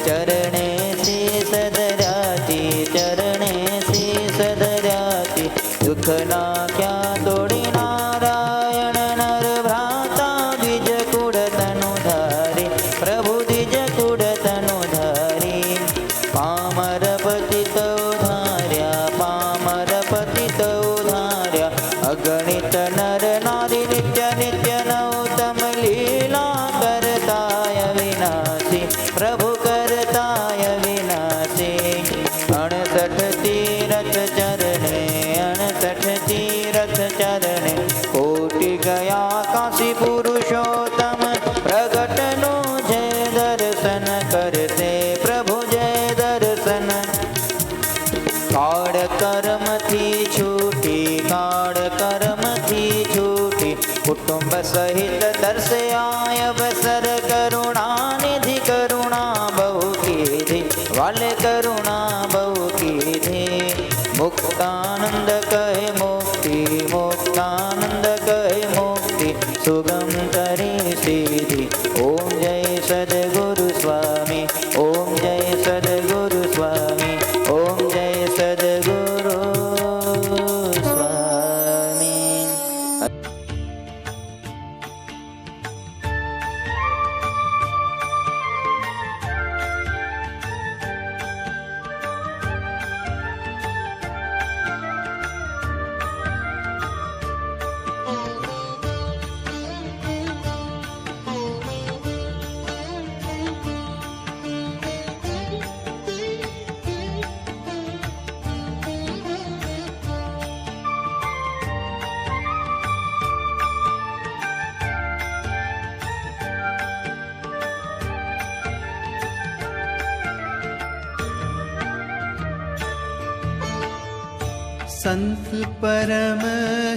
Speaker 2: ચરણે શીશ ધર્યાથી, ચરણે શીશ ધર્યાથી, દુઃખ ના ક્યાં તોડી નારાયણ નર ભ્રાતા દ્વિજ કુળ તનુ ધારી, પ્રભુ દ્વિજ કુળ તનુ ધારી. પામર પતિત ઉધાર્યા, પામર પતિત ઉધાર્યા, અગણિત નર નારી નિત્ય નિત્ય નૌતમ લીલા કરતાય વિનાશી, પ્રભુ કરતાય વિનાશી. 68 તીરથ ચરણે, 68 તીરથ ચરણે, કોટી ગયા કાશી પુરુષોત્તમ પ્રગટનો જય દર્શન કરતે, પ્રભુ જય દર્શન. કાળ કર્મથી છૂટી, કાળ કર્મથી છૂટી, કુટુંબ સહિત દર્શયાય અવસર, કરુણાનિધિ કરુણા બહુ કીધી, વાલે કરુણા બહુ કીધી. મુક્તાનંદ કહે મુક્તિ, મુક્તાનંદ કહે મુક્તિ, સુગમ કરી સીધી. ઓમ જય સદગુરુ સ્વામી, ઓમ જય સદગુરુ સ્વામી, ઓમ જય સદગુરુ સ્વામી.
Speaker 3: संत परम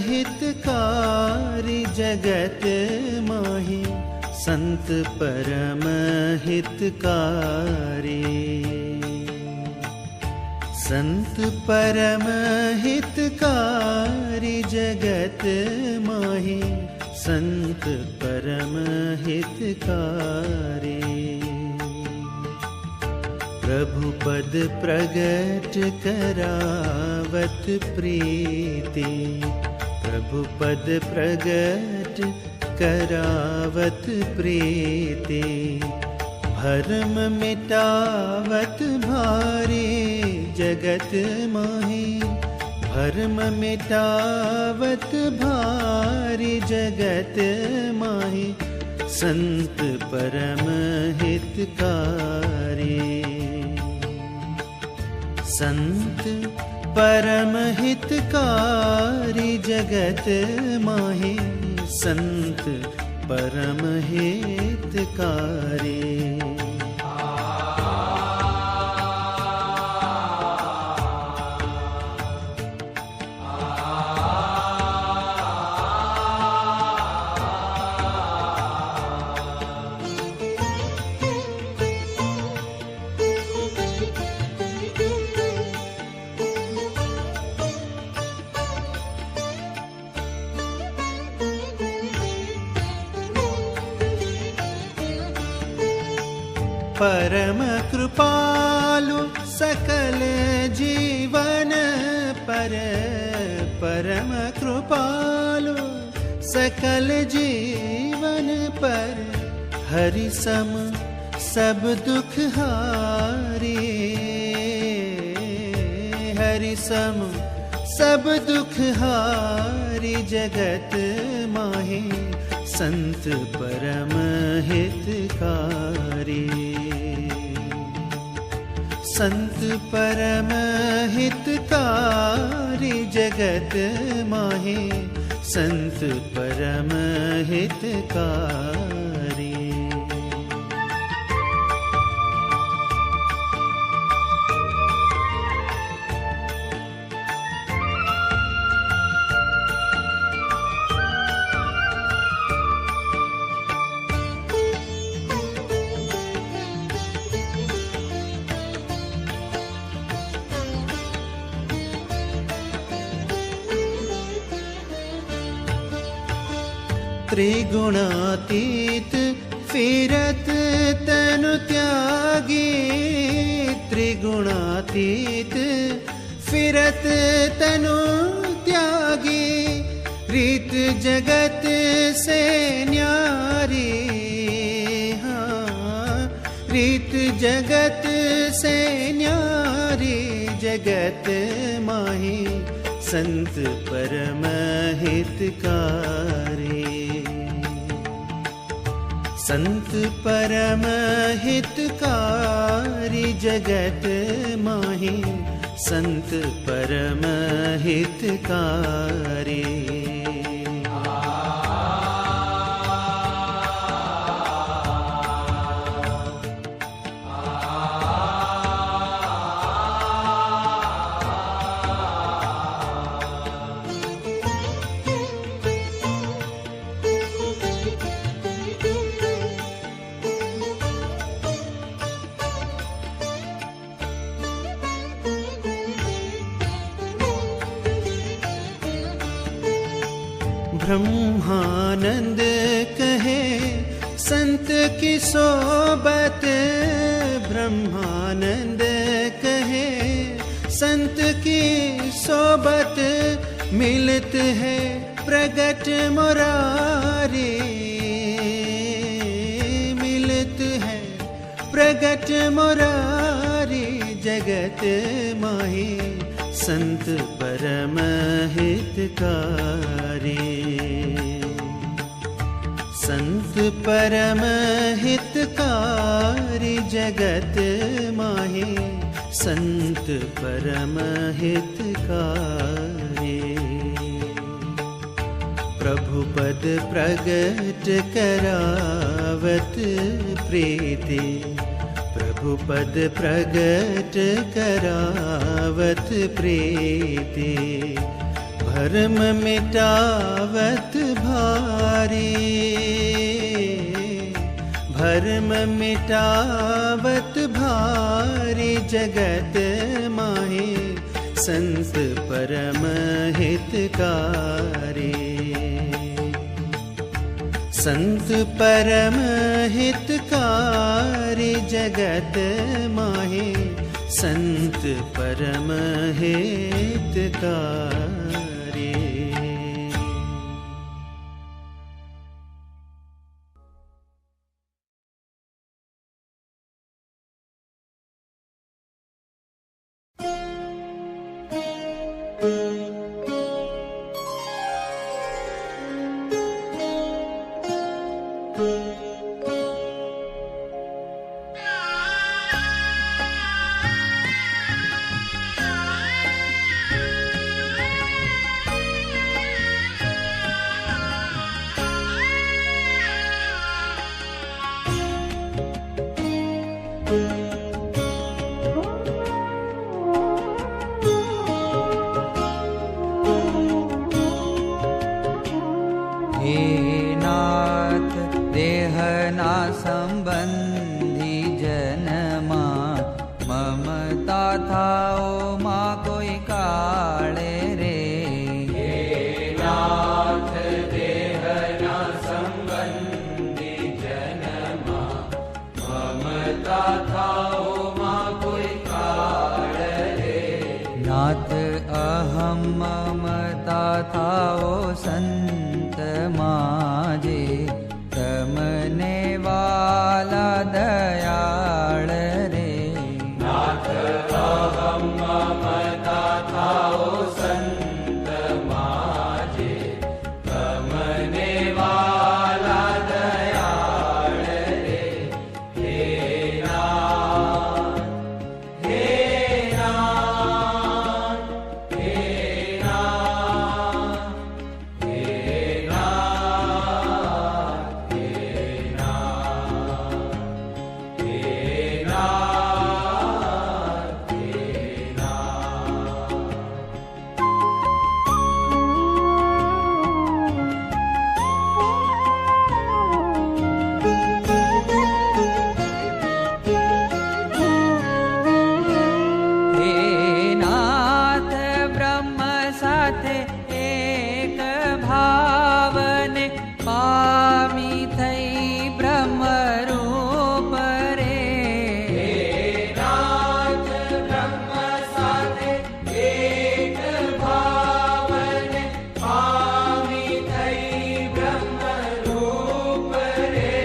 Speaker 3: हितकारी जगत माहि, संत परम हितकारी, संत परम हितकारी जगत माहि, संत परम हितकारी. प्रभु पद प्रगट करावत प्रीति, प्रभु पद प्रगट करावत प्रीति. भरम मिटावत भारी जगत माहि, भरम मिटावत भारी जगत माहि, संत परम हितकारी। संत परम हितकारी जगत माहे, संत परम हितकारी। परम कृपालु सकल जीवन पर, परम कृपालु सकल जीवन पर। हरि सम सब दुख हारी, हरि सम सब दुख हारी जगत माहे, संत परम हितकारी। संत परम हितकारी जगत माहे, संत परम हितकारी। त्रिगुणातीत फिरत तनु त्यागी, त्रिगुणातीत फिरत तनु त्यागी। रीत जगत से न्यारी, हाँ रीत जगत से न्यारी जगत माही, संत परम हितकारी। संत परम हितकारी जगत माही, संत परम हितकारी। ब्रह्मानंद कहे संत की सोबत, ब्रह्मानंद कहे संत की सोबत। मिलत है प्रगट मुरारी, मिलत है प्रगट मुरारी जगत माही, संत परम हितकारी। संत परम हितकारी जगत माहे, संत परम हितकारी। प्रभु पद प्रगट करावत प्रीति, प्रभु पद प्रगट करावत प्रीति। भरम मिटावत भारी, भरम मिटावत भारी जगत माहे, संत परम हितकारी। संत परम हितकारी जगत माहे, संत परम हितकारी।
Speaker 4: દેહના સંબંધી જનમાં મમતા થાઓ માં કોઈ કાળે રે.
Speaker 2: નાથ દેહના સંબંધી જનમાં મમતા થાઓ માં કોઈ કાળ રે.
Speaker 4: નાથ અહમ મમતા થાઓ સંત માજે તમને વાલા દયાળ રે.
Speaker 2: નાથ અહમ મમતા થાઓ સંત માજે તમને વાલા દયાળ રે. હે નાથ, હે નાથ, હે નાથ, હે નાથ, હે નાથ, હે નાથ, હે નાથ.
Speaker 4: હે નાથ બ્રહ્મ સાથે એક ભાવને પામી થઈ બ્રહ્મ રૂપ રે.
Speaker 2: નાથ બ્રહ્મ સાથે એક ભાવને પામી થઈ બ્રહ્મ રૂપ રે.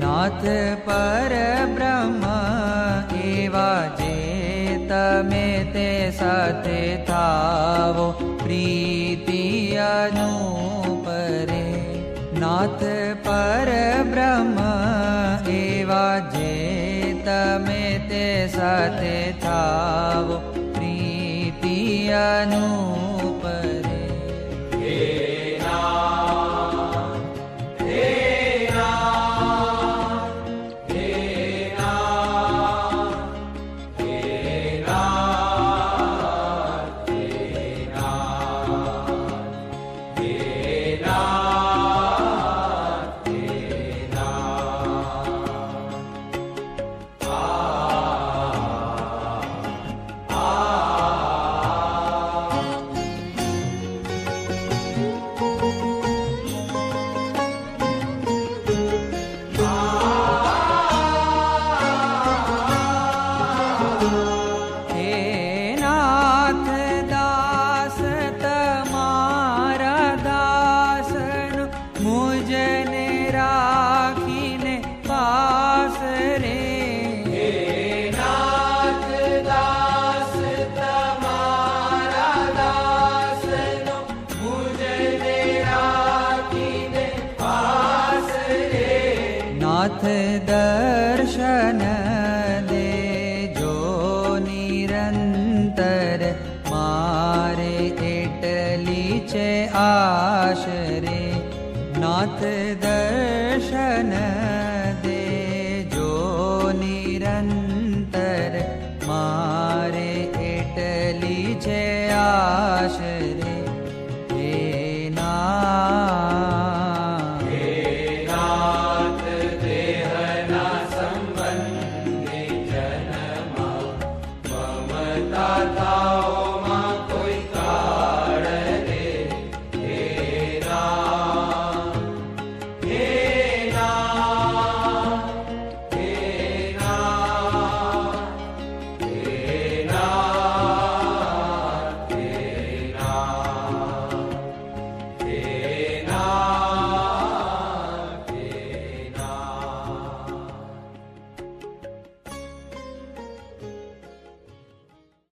Speaker 4: નાથ પર બ્રહ્મ એવા જે તમે તે સાથે થાવો પ્રીતિ અનુપ રે. નાથ પર બ્રહ્મ એવા જે તમે તે સાથે થાવો પ્રીતિ અનુપ રે.
Speaker 2: હે નાથ, હે નાથ, હે નાથ, હે નાથ, હે નાથ, હે નાથ, હે નાથ.
Speaker 4: હે નાથ દાસ તમારા દાસનો મુજને રાખીને પાસ રે.
Speaker 2: નાથ દાસ તમારા દાસનો મુજને રાખીને પાસ રે.
Speaker 4: નાથ દર્શન દેજો નિરંતર મારે એટલી છે આશ રે. નાથ દર્શન દેજો નિરંતર મારે એટલી છે આશ